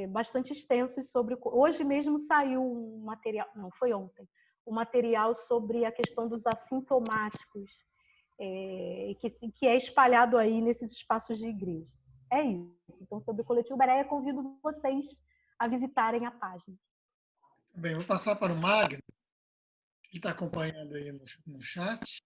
bastante extensos sobre... Hoje mesmo saiu um material, não, foi ontem, um material sobre a questão dos assintomáticos, que é espalhado aí nesses espaços de igreja. É isso. Então, sobre o Coletivo Bereia, convido vocês a visitarem a página. Bem, vou passar para o Magno, que está acompanhando aí no chat.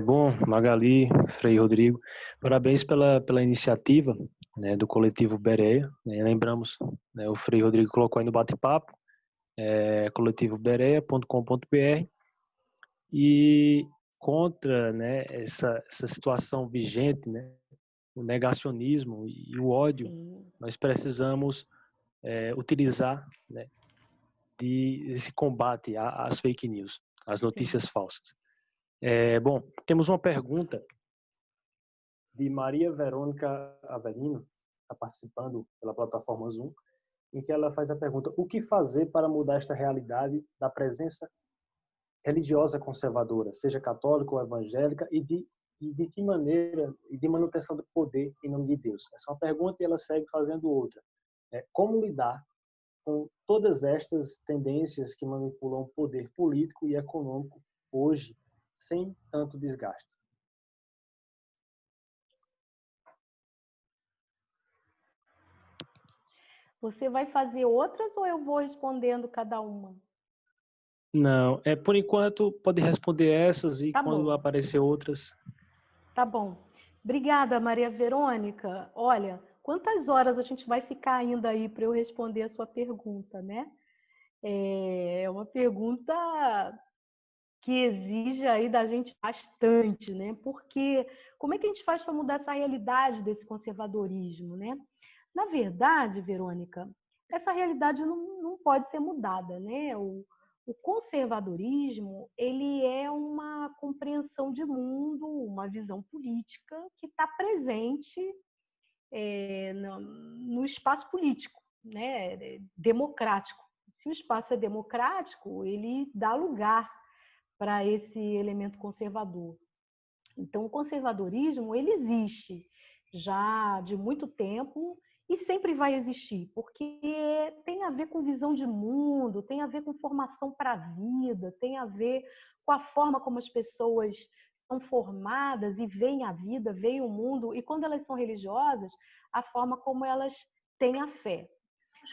Bom, Magali, Frei Rodrigo, parabéns pela iniciativa, né, do Coletivo Bereia. Lembramos, né, o Frei Rodrigo colocou aí no bate-papo, coletivobereia.com.br, e contra, né, essa situação vigente, né, o negacionismo e o ódio. Sim. Nós precisamos utilizar, né, desse combate às fake news, às notícias Sim. falsas. Bom, temos uma pergunta de Maria Verônica Avelino, está participando pela plataforma Zoom, em que ela faz a pergunta: o que fazer para mudar esta realidade da presença religiosa conservadora, seja católica ou evangélica, e de que maneira, e de manutenção do poder em nome de Deus? Essa é uma pergunta e ela segue fazendo outra. Como lidar com todas estas tendências que manipulam o poder político e econômico hoje, sem tanto desgaste? Você vai fazer outras ou eu vou respondendo cada uma? Não, por enquanto pode responder essas e tá quando bom. aparecer outras. Tá bom. Obrigada, Maria Verônica. Olha, quantas horas a gente vai ficar ainda aí para eu responder a sua pergunta, né? É uma pergunta que exige aí da gente bastante, né? Porque como é que a gente faz para mudar essa realidade desse conservadorismo, né? Na verdade, Verônica, essa realidade não pode ser mudada, né? O conservadorismo, ele é uma compreensão de mundo, uma visão política que está presente no espaço político, né? Democrático. Se o espaço é democrático, ele dá lugar para esse elemento conservador. Então, o conservadorismo, ele existe já de muito tempo e sempre vai existir, porque tem a ver com visão de mundo, tem a ver com formação para a vida, tem a ver com a forma como as pessoas são formadas e veem a vida, veem o mundo, e quando elas são religiosas, a forma como elas têm a fé.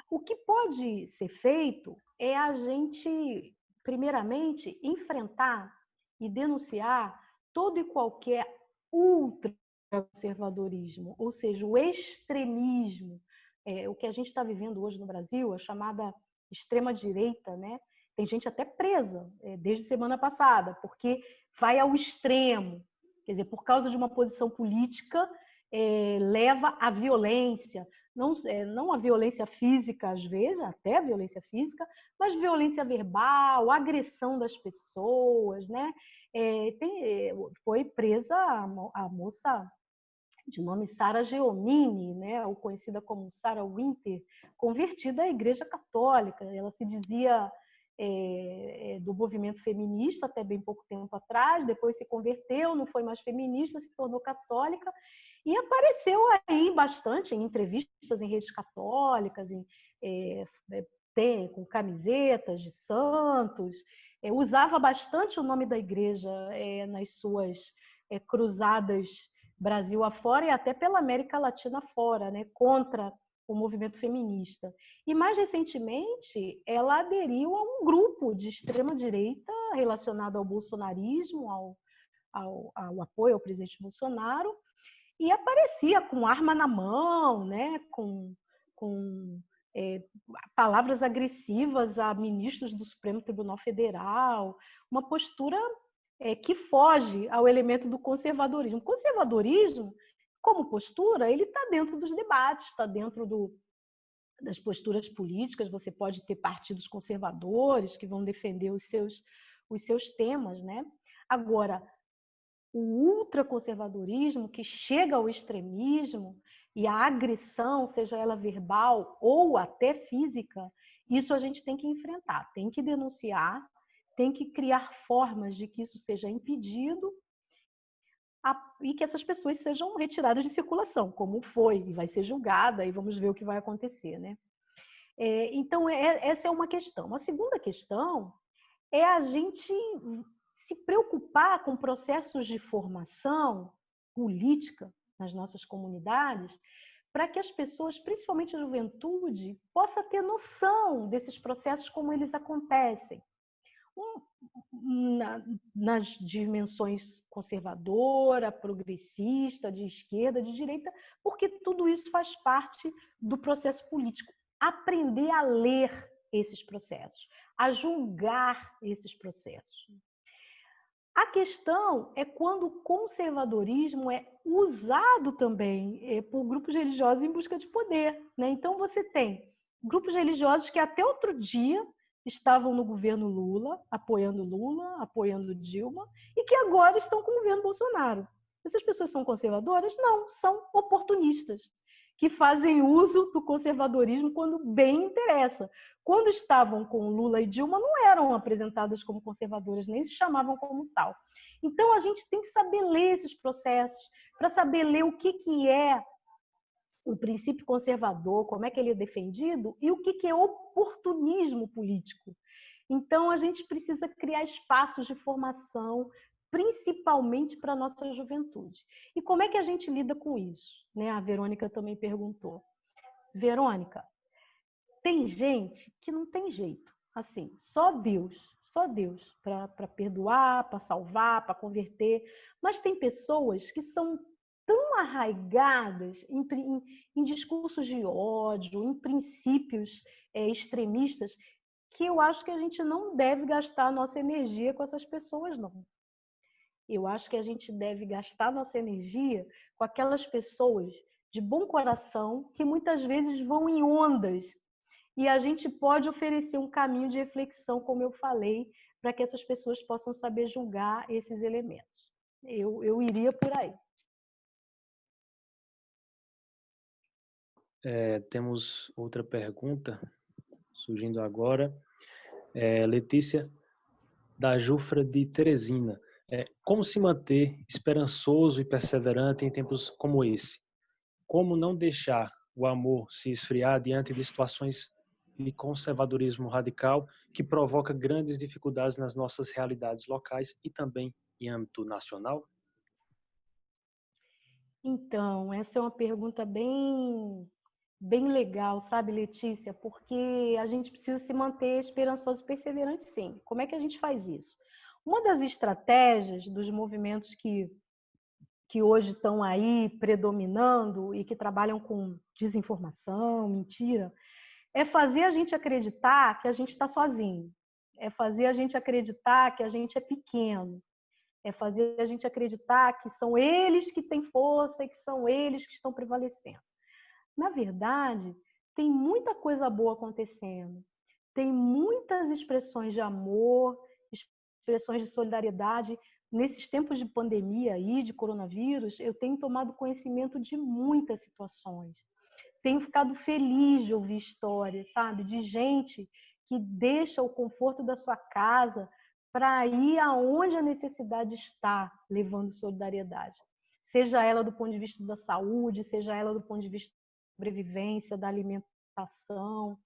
O que pode ser feito é a gente, primeiramente, enfrentar e denunciar todo e qualquer ultraconservadorismo, ou seja, o extremismo, o que a gente está vivendo hoje no Brasil, a chamada extrema-direita, né? Tem gente até presa desde semana passada, porque vai ao extremo. Quer dizer, por causa de uma posição política, leva à violência. Não a violência física, às vezes, até a violência física, mas violência verbal, agressão das pessoas, né? Foi presa a moça de nome Sara Geomini, né, ou conhecida como Sarah Winter, convertida à Igreja Católica. Ela se dizia do movimento feminista até bem pouco tempo atrás, depois se converteu, não foi mais feminista, se tornou católica e apareceu aí bastante em entrevistas em redes católicas, com camisetas de santos, usava bastante o nome da igreja nas suas cruzadas Brasil afora e até pela América Latina fora, né, contra o movimento feminista. E mais recentemente, ela aderiu a um grupo de extrema-direita relacionado ao bolsonarismo, ao apoio ao presidente Bolsonaro, e aparecia com arma na mão, né, com palavras agressivas a ministros do Supremo Tribunal Federal, uma postura que foge ao elemento do conservadorismo. O conservadorismo, como postura, ele está dentro dos debates, está dentro das posturas políticas. Você pode ter partidos conservadores que vão defender os seus temas, né? Agora, o ultraconservadorismo, que chega ao extremismo e a agressão, seja ela verbal ou até física, isso a gente tem que enfrentar, tem que denunciar, tem que criar formas de que isso seja impedido e que essas pessoas sejam retiradas de circulação, como foi, e vai ser julgada, e vamos ver o que vai acontecer, né? Então, essa é uma questão. A segunda questão é a gente se preocupar com processos de formação política nas nossas comunidades, para que as pessoas, principalmente a juventude, possa ter noção desses processos, como eles acontecem. Nas dimensões conservadora, progressista, de esquerda, de direita, porque tudo isso faz parte do processo político. Aprender a ler esses processos, a julgar esses processos. A questão é quando o conservadorismo é usado também por grupos religiosos em busca de poder, né? Então, você tem grupos religiosos que até outro dia estavam no governo Lula, apoiando Dilma, e que agora estão com o governo Bolsonaro. Essas pessoas são conservadoras? Não, são oportunistas, que fazem uso do conservadorismo quando bem interessa. Quando estavam com Lula e Dilma, não eram apresentadas como conservadoras, nem se chamavam como tal. Então, a gente tem que saber ler esses processos, para saber ler o que é o princípio conservador, como é que ele é defendido e o que é oportunismo político. Então, a gente precisa criar espaços de formação, principalmente para a nossa juventude. E como é que a gente lida com isso? Né? A Verônica também perguntou. Verônica, tem gente que não tem jeito. Assim, só Deus para perdoar, para salvar, para converter. Mas tem pessoas que são tão arraigadas em discursos de ódio, em princípios extremistas, que eu acho que a gente não deve gastar a nossa energia com essas pessoas, não. Eu acho que a gente deve gastar a nossa energia com aquelas pessoas de bom coração que muitas vezes vão em ondas. E a gente pode oferecer um caminho de reflexão, como eu falei, para que essas pessoas possam saber julgar esses elementos. Eu iria por aí. Temos outra pergunta surgindo agora. Letícia da Jufra de Teresina. Como se manter esperançoso e perseverante em tempos como esse? Como não deixar o amor se esfriar diante de situações de conservadorismo radical que provoca grandes dificuldades nas nossas realidades locais e também em âmbito nacional? Então, essa é uma pergunta bem legal, sabe, Letícia? Porque a gente precisa se manter esperançoso e perseverante, sim. Como é que a gente faz isso? Uma das estratégias dos movimentos que hoje estão aí predominando e que trabalham com desinformação, mentira, é fazer a gente acreditar que a gente está sozinho. É fazer a gente acreditar que a gente é pequeno. É fazer a gente acreditar que são eles que têm força e que são eles que estão prevalecendo. Na verdade, tem muita coisa boa acontecendo. Tem muitas expressões de amor, expressões de solidariedade. Nesses tempos de pandemia e de coronavírus, eu tenho tomado conhecimento de muitas situações. Tenho ficado feliz de ouvir histórias, sabe? De gente que deixa o conforto da sua casa para ir aonde a necessidade está, levando solidariedade. Seja ela do ponto de vista da saúde, seja ela do ponto de vista da sobrevivência, da alimentação.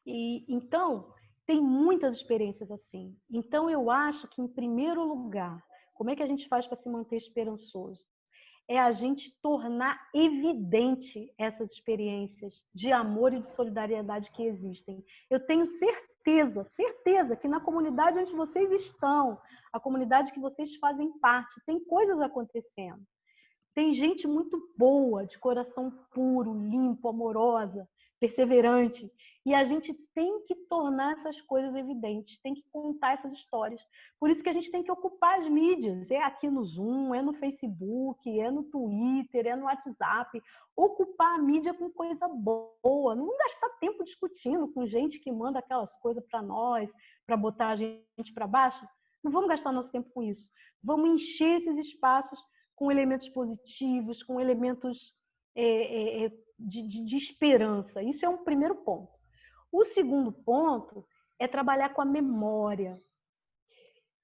E então, tem muitas experiências assim. Então, eu acho que, em primeiro lugar, como é que a gente faz para se manter esperançoso? É a gente tornar evidente essas experiências de amor e de solidariedade que existem. Eu tenho certeza que na comunidade onde vocês estão, a comunidade que vocês fazem parte, tem coisas acontecendo. Tem gente muito boa, de coração puro, limpo, amorosa, perseverante. E a gente tem que tornar essas coisas evidentes, tem que contar essas histórias. Por isso que a gente tem que ocupar as mídias. É aqui no Zoom, é no Facebook, é no Twitter, é no WhatsApp. Ocupar a mídia com coisa boa. Não gastar tempo discutindo com gente que manda aquelas coisas para nós, para botar a gente para baixo. Não vamos gastar nosso tempo com isso. Vamos encher esses espaços com elementos positivos, com elementos de esperança. Isso é um primeiro ponto. O segundo ponto é trabalhar com a memória.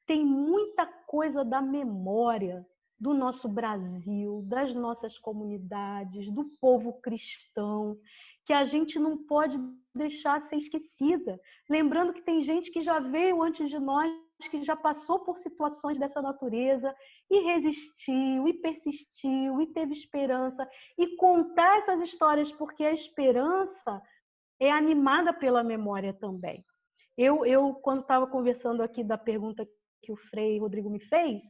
Tem muita coisa da memória do nosso Brasil, das nossas comunidades, do povo cristão, que a gente não pode deixar ser esquecida. Lembrando que tem gente que já veio antes de nós, que já passou por situações dessa natureza e resistiu, e persistiu, e teve esperança. E contar essas histórias, porque a esperança é animada pela memória também. Eu quando estava conversando aqui da pergunta que o Frei Rodrigo me fez,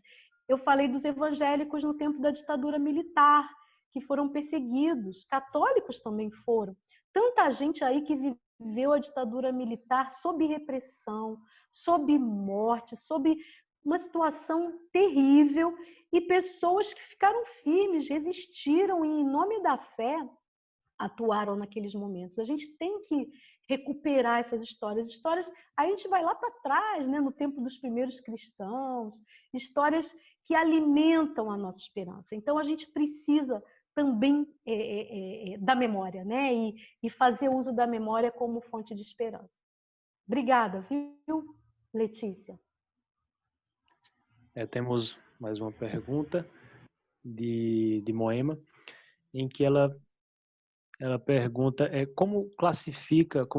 eu falei dos evangélicos no tempo da ditadura militar, que foram perseguidos, católicos também foram. Tanta gente aí que viveu a ditadura militar sob repressão, sob morte, sob uma situação terrível, e pessoas que ficaram firmes, resistiram e, em nome da fé, atuaram naqueles momentos. A gente tem que recuperar essas histórias. Aí a gente vai lá para trás, né, no tempo dos primeiros cristãos, histórias que alimentam a nossa esperança. Então, a gente precisa também da memória, né, e fazer uso da memória como fonte de esperança. Obrigada, viu, Letícia? Temos mais uma pergunta de Moema, em que ela pergunta como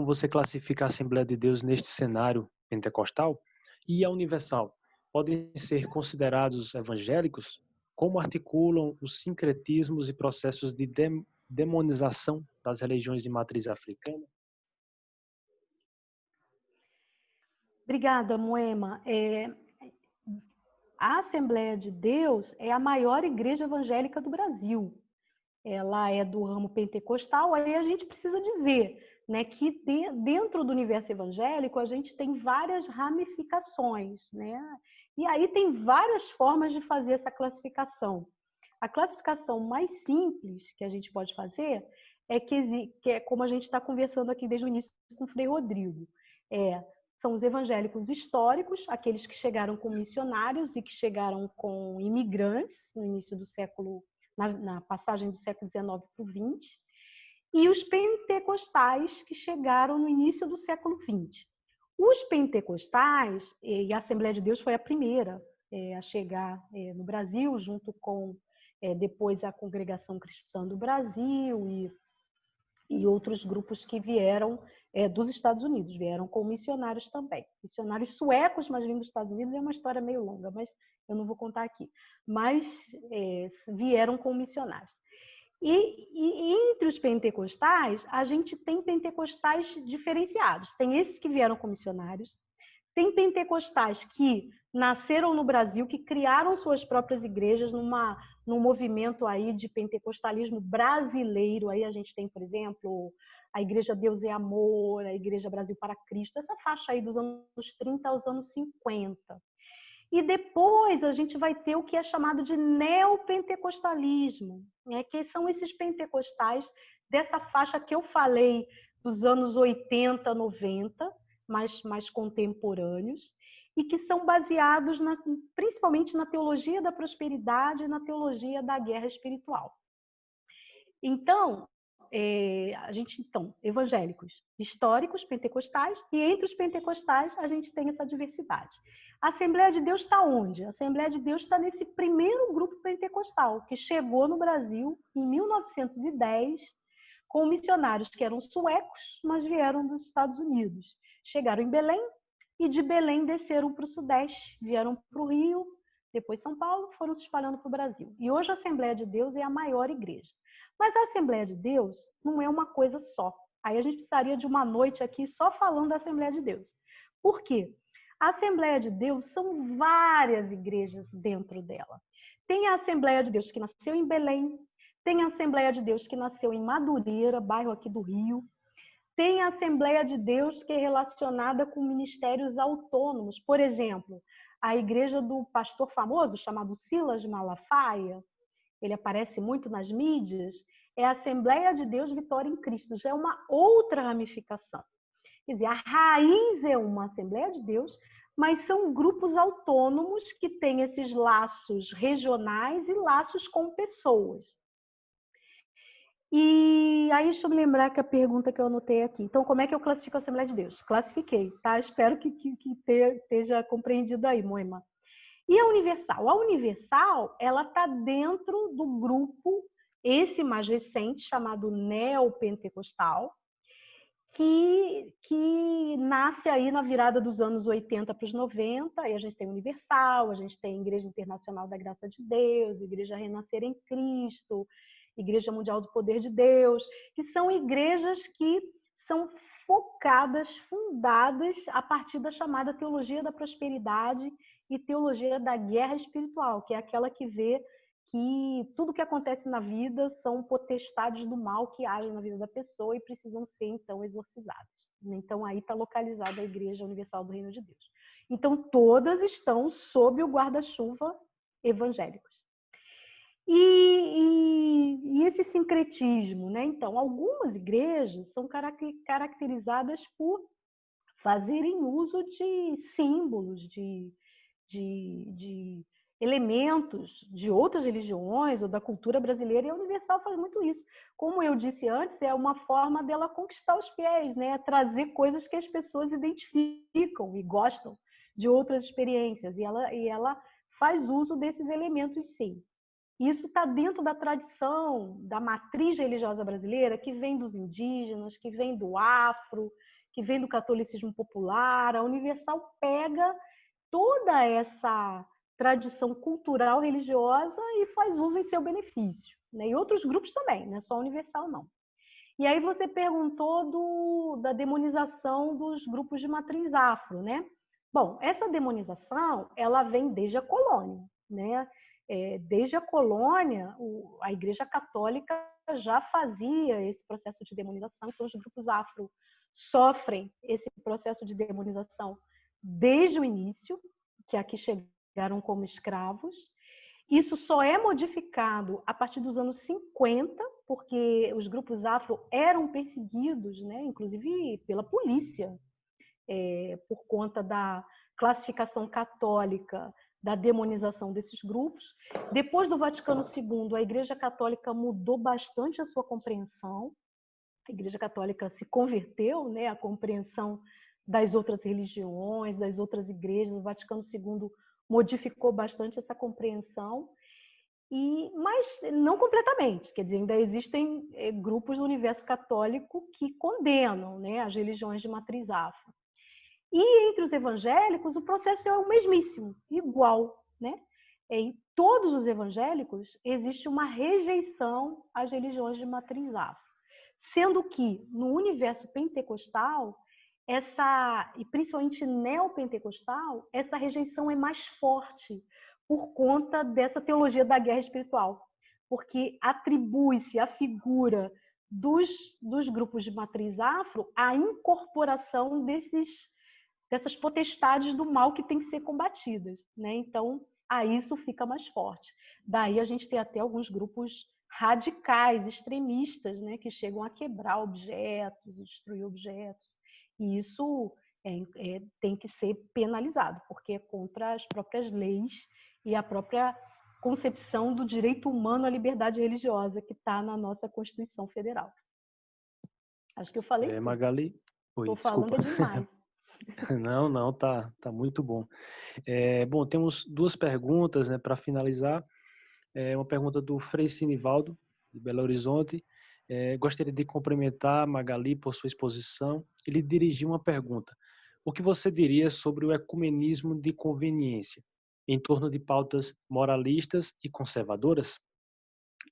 você classifica a Assembleia de Deus neste cenário pentecostal e a universal? Podem ser considerados evangélicos? Como articulam os sincretismos e processos de demonização das religiões de matriz africana? Obrigada, Moema. A Assembleia de Deus é a maior igreja evangélica do Brasil. Ela é do ramo pentecostal, aí a gente precisa dizer, né, que dentro do universo evangélico a gente tem várias ramificações, né? E aí tem várias formas de fazer essa classificação. A classificação mais simples que a gente pode fazer que é como a gente está conversando aqui desde o início com o Frei Rodrigo. São os evangélicos históricos, aqueles que chegaram com missionários e que chegaram com imigrantes no início do século, na passagem do século XIX para o XX, e os pentecostais que chegaram no início do século XX. Os pentecostais, e a Assembleia de Deus foi a primeira a chegar no Brasil, junto com depois a Congregação Cristã do Brasil e outros grupos que vieram dos Estados Unidos, vieram com missionários também. Missionários suecos, mas vindo dos Estados Unidos, é uma história meio longa, mas eu não vou contar aqui. Mas vieram com missionários. E entre os pentecostais, a gente tem pentecostais diferenciados. Tem esses que vieram com missionários, tem pentecostais que nasceram no Brasil, que criaram suas próprias igrejas num movimento aí de pentecostalismo brasileiro. Aí a gente tem, por exemplo, a Igreja Deus é Amor, a Igreja Brasil para Cristo, essa faixa aí dos anos 30 aos anos 50. E depois a gente vai ter o que é chamado de neopentecostalismo, né? Que são esses pentecostais dessa faixa que eu falei dos anos 80, 90, mais contemporâneos, e que são baseados principalmente na teologia da prosperidade e na teologia da guerra espiritual. Então, evangélicos históricos, pentecostais, e entre os pentecostais a gente tem essa diversidade. A Assembleia de Deus está onde? A Assembleia de Deus está nesse primeiro grupo pentecostal, que chegou no Brasil em 1910, com missionários que eram suecos, mas vieram dos Estados Unidos. Chegaram em Belém, e de Belém desceram para o Sudeste, vieram para o Rio, depois São Paulo, foram se espalhando para o Brasil. E hoje a Assembleia de Deus é a maior igreja. Mas a Assembleia de Deus não é uma coisa só. Aí a gente precisaria de uma noite aqui só falando da Assembleia de Deus. Por quê? A Assembleia de Deus são várias igrejas dentro dela. Tem a Assembleia de Deus que nasceu em Belém, tem a Assembleia de Deus que nasceu em Madureira, bairro aqui do Rio, tem a Assembleia de Deus que é relacionada com ministérios autônomos. Por exemplo, a igreja do pastor famoso, chamado Silas Malafaia, ele aparece muito nas mídias, é a Assembleia de Deus Vitória em Cristo, já é uma outra ramificação. Quer dizer, a raiz é uma Assembleia de Deus, mas são grupos autônomos que têm esses laços regionais e laços com pessoas. E aí, deixa eu me lembrar que a pergunta que eu anotei aqui. Então, como é que eu classifico a Assembleia de Deus? Classifiquei, tá? Espero que esteja compreendido aí, Moema. E a Universal? A Universal, ela está dentro do grupo, esse mais recente, chamado neopentecostal, que nasce aí na virada dos anos 80 para os 90, aí a gente tem Universal, a gente tem Igreja Internacional da Graça de Deus, Igreja Renascer em Cristo, Igreja Mundial do Poder de Deus, que são igrejas que são focadas, fundadas a partir da chamada teologia da prosperidade e teologia da guerra espiritual, que é aquela que vê que tudo que acontece na vida são potestades do mal que agem na vida da pessoa e precisam ser, então, exorcizadas. Então, aí está localizada a Igreja Universal do Reino de Deus. Então, todas estão sob o guarda-chuva evangélicos. E esse sincretismo, né? Então, algumas igrejas são caracterizadas por fazerem uso de símbolos, de elementos de outras religiões ou da cultura brasileira, e a Universal faz muito isso. Como eu disse antes, é uma forma dela conquistar os fiéis, né? Trazer coisas que as pessoas identificam e gostam de outras experiências, e ela faz uso desses elementos, sim. Isso está dentro da tradição, da matriz religiosa brasileira, que vem dos indígenas, que vem do afro, que vem do catolicismo popular. A Universal pega toda essa tradição cultural religiosa e faz uso em seu benefício, né? E outros grupos também, não é só a Universal, não. E aí você perguntou da demonização dos grupos de matriz afro, né? Bom, essa demonização, ela vem desde a colônia, né? Desde a colônia, a Igreja Católica já fazia esse processo de demonização, então os grupos afro sofrem esse processo de demonização desde o início, que aqui chegaram como escravos. Isso só é modificado a partir dos anos 50, porque os grupos afro eram perseguidos, né, inclusive pela polícia, por conta da classificação católica da demonização desses grupos. Depois do Vaticano II, a Igreja Católica mudou bastante a sua compreensão. A Igreja Católica se converteu, né, à compreensão das outras religiões, das outras igrejas. O Vaticano II modificou bastante essa compreensão, mas não completamente. Quer dizer, ainda existem grupos do universo católico que condenam, né, as religiões de matriz afro. E entre os evangélicos, o processo é o mesmíssimo, igual, né? Em todos os evangélicos, existe uma rejeição às religiões de matriz afro. Sendo que, no universo pentecostal, e principalmente neopentecostal, essa rejeição é mais forte por conta dessa teologia da guerra espiritual. Porque atribui-se à figura dos grupos de matriz afro a incorporação dessas potestades do mal que têm que ser combatidas, né? Então, aí isso fica mais forte. Daí a gente tem até alguns grupos radicais, extremistas, né, que chegam a quebrar objetos, destruir objetos. E isso tem que ser penalizado, porque é contra as próprias leis e a própria concepção do direito humano à liberdade religiosa que está na nossa Constituição Federal. Acho que eu falei tudo. Magali, Estou falando demais. Não, tá muito bom. Bom, temos duas perguntas, né, para finalizar. Uma pergunta do Frei Sinivaldo, de Belo Horizonte. Gostaria de cumprimentar a Magali por sua exposição. Ele dirigiu uma pergunta. O que você diria sobre o ecumenismo de conveniência, em torno de pautas moralistas e conservadoras?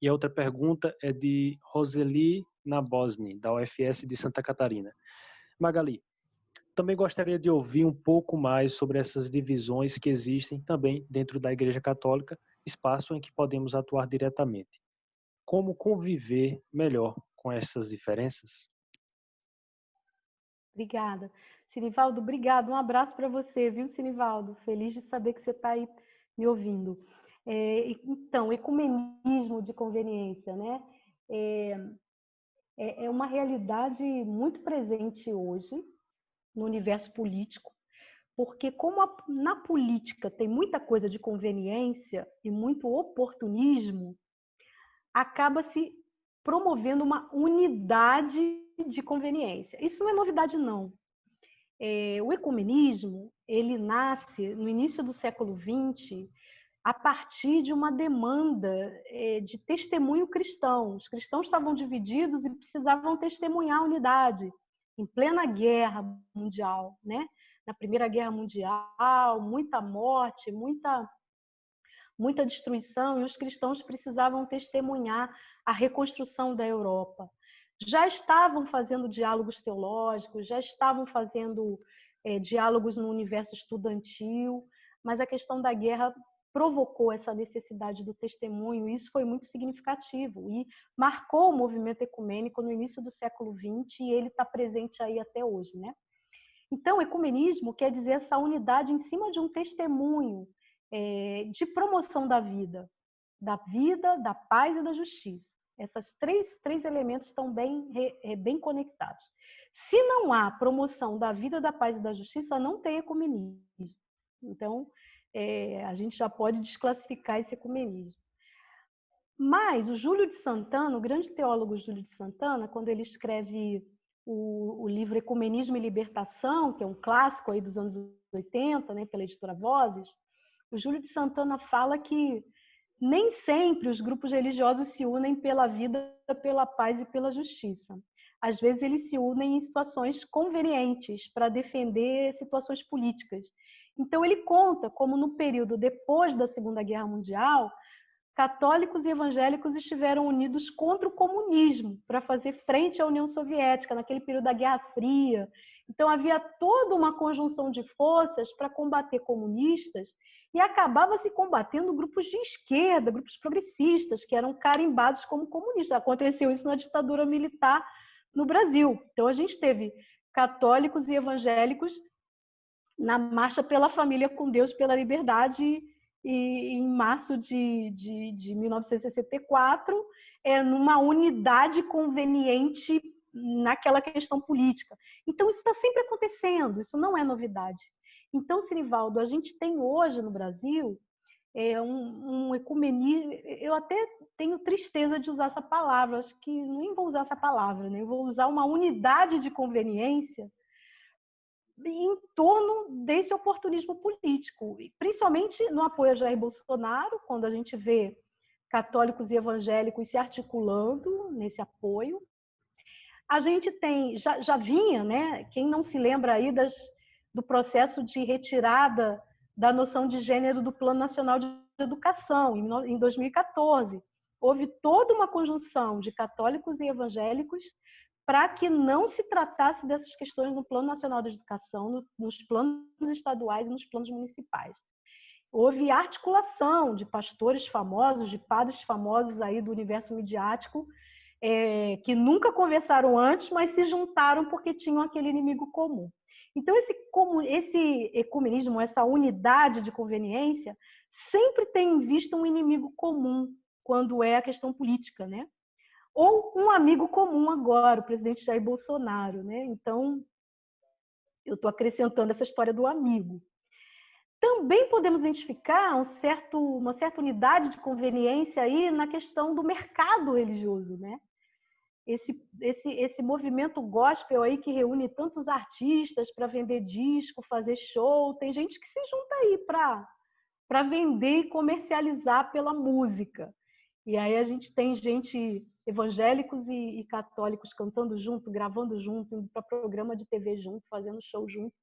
E a outra pergunta é de Roseli Nabosny, da UFS de Santa Catarina. Magali, também gostaria de ouvir um pouco mais sobre essas divisões que existem também dentro da Igreja Católica, espaço em que podemos atuar diretamente. Como conviver melhor com essas diferenças? Obrigada. Sinivaldo, obrigado. Um abraço para você, viu, Sinivaldo? Feliz de saber que você está aí me ouvindo. Então, ecumenismo de conveniência, né? É uma realidade muito presente hoje no universo político, porque como na política tem muita coisa de conveniência e muito oportunismo, acaba se promovendo uma unidade de conveniência. Isso não é novidade, não. O ecumenismo, ele nasce no início do século XX a partir de uma demanda de testemunho cristão. Os cristãos estavam divididos e precisavam testemunhar a unidade em plena guerra mundial, né? Na Primeira Guerra Mundial, muita morte, muita destruição, e os cristãos precisavam testemunhar a reconstrução da Europa. Já estavam fazendo diálogos teológicos, já estavam fazendo diálogos no universo estudantil, mas a questão da guerra provocou essa necessidade do testemunho, e isso foi muito significativo e marcou o movimento ecumênico no início do século XX, e ele está presente aí até hoje, né? Então, ecumenismo quer dizer essa unidade em cima de um testemunho de promoção da vida, da paz e da justiça. Esses três elementos estão bem conectados. Se não há promoção da vida, da paz e da justiça, não tem ecumenismo. Então, a gente já pode desclassificar esse ecumenismo. Mas o Júlio de Santana, o grande teólogo Júlio de Santana, quando ele escreve o livro Ecumenismo e Libertação, que é um clássico aí dos anos 80, né, pela editora Vozes, o Júlio de Santana fala que nem sempre os grupos religiosos se unem pela vida, pela paz e pela justiça. Às vezes eles se unem em situações convenientes para defender situações políticas. Então ele conta como no período depois da Segunda Guerra Mundial, católicos e evangélicos estiveram unidos contra o comunismo para fazer frente à União Soviética, naquele período da Guerra Fria. Então havia toda uma conjunção de forças para combater comunistas, e acabava se combatendo grupos de esquerda, grupos progressistas, que eram carimbados como comunistas. Aconteceu isso na ditadura militar no Brasil. Então a gente teve católicos e evangélicos na marcha pela família com Deus, pela liberdade, e em março de 1964, numa unidade conveniente naquela questão política. Então, isso está sempre acontecendo, isso não é novidade. Então, Sinivaldo, a gente tem hoje no Brasil um ecumenismo, eu até tenho tristeza de usar essa palavra, acho que nem vou usar essa palavra, né? Eu vou usar uma unidade de conveniência em torno desse oportunismo político, principalmente no apoio a Jair Bolsonaro, quando a gente vê católicos e evangélicos se articulando nesse apoio. A gente tem, já vinha, né? Quem não se lembra aí do processo de retirada da noção de gênero do Plano Nacional de Educação, em 2014. Houve toda uma conjunção de católicos e evangélicos para que não se tratasse dessas questões no Plano Nacional de Educação, nos planos estaduais e nos planos municipais. Houve articulação de pastores famosos, de padres famosos aí do universo midiático, que nunca conversaram antes, mas se juntaram porque tinham aquele inimigo comum. Então, esse ecumenismo, essa unidade de conveniência, sempre tem em vista um inimigo comum quando é a questão política, né? Ou um amigo comum agora, o presidente Jair Bolsonaro, né? Então, eu estou acrescentando essa história do amigo. Também podemos identificar uma certa unidade de conveniência aí na questão do mercado religioso, né? Esse movimento gospel aí que reúne tantos artistas para vender disco, fazer show, tem gente que se junta aí para vender e comercializar pela música. E aí a gente tem gente, evangélicos e católicos cantando junto, gravando junto, indo para programa de TV junto, fazendo show junto.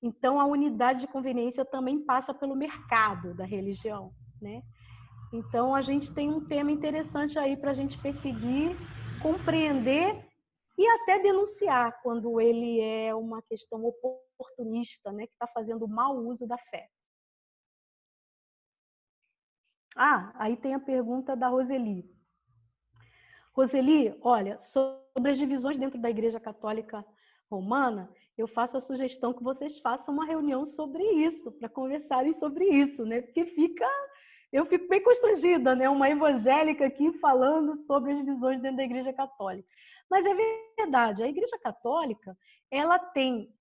Então, a unidade de conveniência também passa pelo mercado da religião, né? Então, a gente tem um tema interessante aí para a gente perseguir, compreender e até denunciar quando ele é uma questão oportunista, né? Que está fazendo mau uso da fé. Aí tem a pergunta da Roseli. Roseli, olha, sobre as divisões dentro da Igreja Católica Romana, eu faço a sugestão que vocês façam uma reunião sobre isso, para conversarem sobre isso, né? Porque eu fico bem constrangida, né? Uma evangélica aqui falando sobre as divisões dentro da Igreja Católica. Mas é verdade, a Igreja Católica, ela tem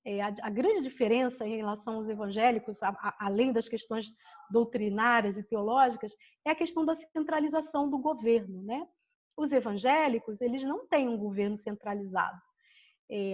a grande diferença em relação aos evangélicos, além das questões doutrinárias e teológicas, é a questão da centralização do governo, né? Os evangélicos, eles não têm um governo centralizado.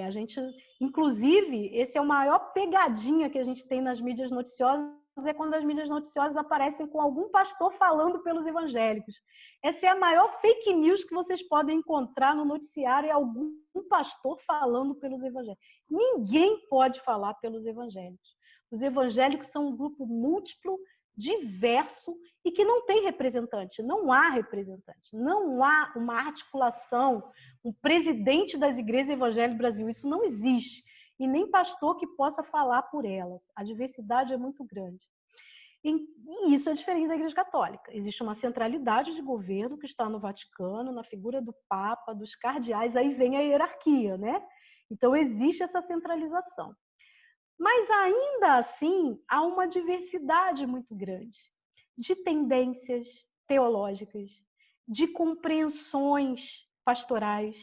A gente, inclusive, esse é a maior pegadinha que a gente tem nas mídias noticiosas, é quando as mídias noticiosas aparecem com algum pastor falando pelos evangélicos. Essa é a maior fake news que vocês podem encontrar no noticiário, é algum pastor falando pelos evangélicos. Ninguém pode falar pelos evangélicos. Os evangélicos são um grupo múltiplo, diverso e que não tem representante, não há representante, não há uma articulação, um presidente das igrejas evangélicas do Brasil, isso não existe, e nem pastor que possa falar por elas. A diversidade é muito grande. E isso é diferente da Igreja Católica. Existe uma centralidade de governo que está no Vaticano, na figura do Papa, dos cardeais, aí vem a hierarquia, né? Então existe essa centralização. Mas ainda assim, há uma diversidade muito grande de tendências teológicas, de compreensões pastorais,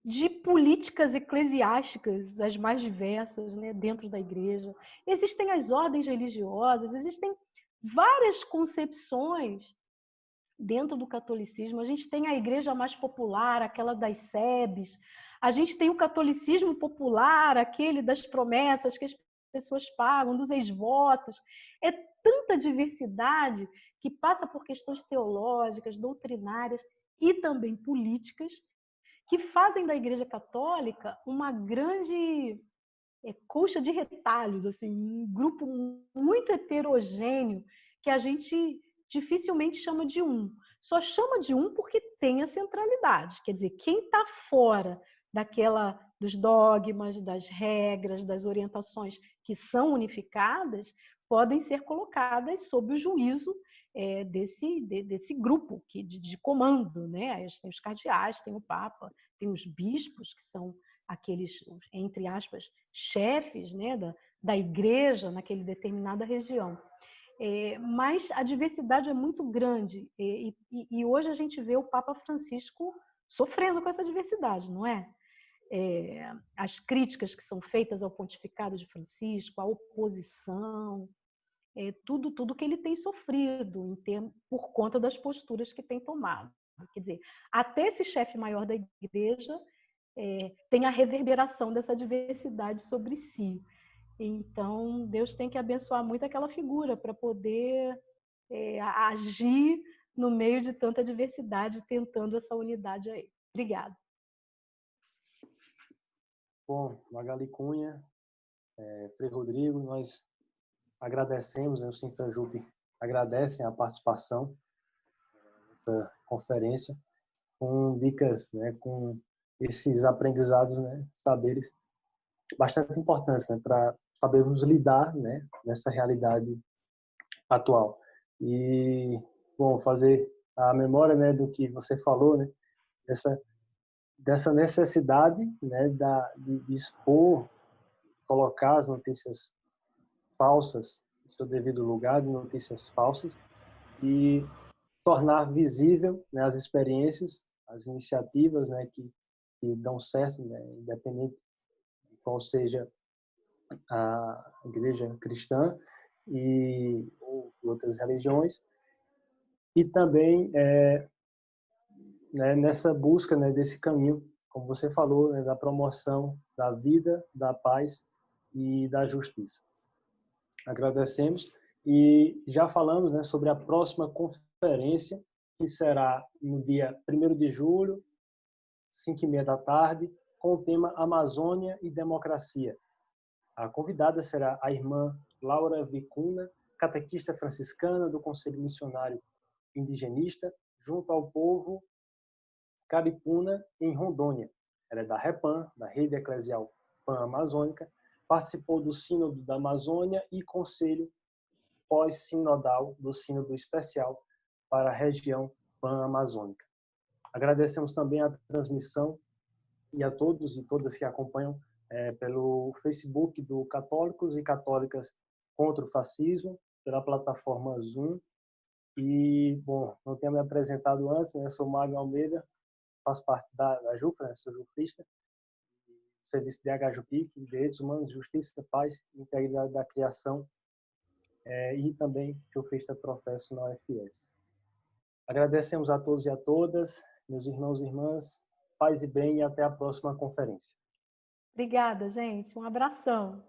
de políticas eclesiásticas, as mais diversas, né, dentro da igreja. Existem as ordens religiosas, existem várias concepções dentro do catolicismo. A gente tem a igreja mais popular, aquela das sebes. A gente tem o catolicismo popular, aquele das promessas que as pessoas pagam, dos ex-votos. É tanta diversidade que passa por questões teológicas, doutrinárias e também políticas, que fazem da Igreja Católica uma grande colcha de retalhos, assim, um grupo muito heterogêneo que a gente dificilmente chama de um. Só chama de um porque tem a centralidade. Quer dizer, quem está fora dos dogmas, das regras, das orientações que são unificadas, podem ser colocadas sob o juízo desse grupo de comando, né? Tem os cardeais, tem o Papa, tem os bispos, que são aqueles, entre aspas, chefes, né, da igreja naquela determinada região. Mas a diversidade é muito grande e hoje a gente vê o Papa Francisco sofrendo com essa diversidade, não é? As críticas que são feitas ao pontificado de Francisco, a oposição, tudo que ele tem sofrido por conta das posturas que tem tomado. Quer dizer, até esse chefe maior da igreja tem a reverberação dessa diversidade sobre si. Então, Deus tem que abençoar muito aquela figura para poder agir no meio de tanta diversidade, tentando essa unidade aí. Obrigada. Bom, Magali Cunha, Frei Rodrigo, nós agradecemos, né, o Sinfrajup agradecem a participação nessa conferência, com dicas, né, com esses aprendizados, né, saberes bastante importantes, né, para sabermos lidar, né, nessa realidade atual. E, bom, fazer a memória, né, do que você falou, né, dessa necessidade, né, de expor colocar as notícias falsas no seu devido lugar, de notícias falsas, e tornar visível, né, as experiências, as iniciativas, né, que dão certo, né, independente de qual seja a igreja cristã ou outras religiões, e também né, nessa busca, né, desse caminho, como você falou, né, da promoção da vida, da paz e da justiça. Agradecemos e já falamos, né, sobre a próxima conferência, que será no dia 1º de julho, 5h30 da tarde, com o tema Amazônia e Democracia. A convidada será a irmã Laura Vicuna, catequista franciscana do Conselho Missionário Indigenista, junto ao povo Caripuna, em Rondônia. Ela é da REPAM, da Rede Eclesial Pan-Amazônica, participou do Sínodo da Amazônia e Conselho pós-sinodal do Sínodo Especial para a região Pan-Amazônica. Agradecemos também a transmissão e a todos e todas que acompanham pelo Facebook do Católicos e Católicas contra o Fascismo, pela plataforma Zoom. E, bom, não tinha me apresentado antes, né? Sou Mário Almeida, faço parte da JUFRA, né? Sou jufrista, Serviço de DHJupic, Direitos Humanos, Justiça, Paz e Integridade da Criação, e também jufrista professo na UFS. Agradecemos a todos e a todas, meus irmãos e irmãs, paz e bem, e até a próxima conferência. Obrigada, gente. Um abração.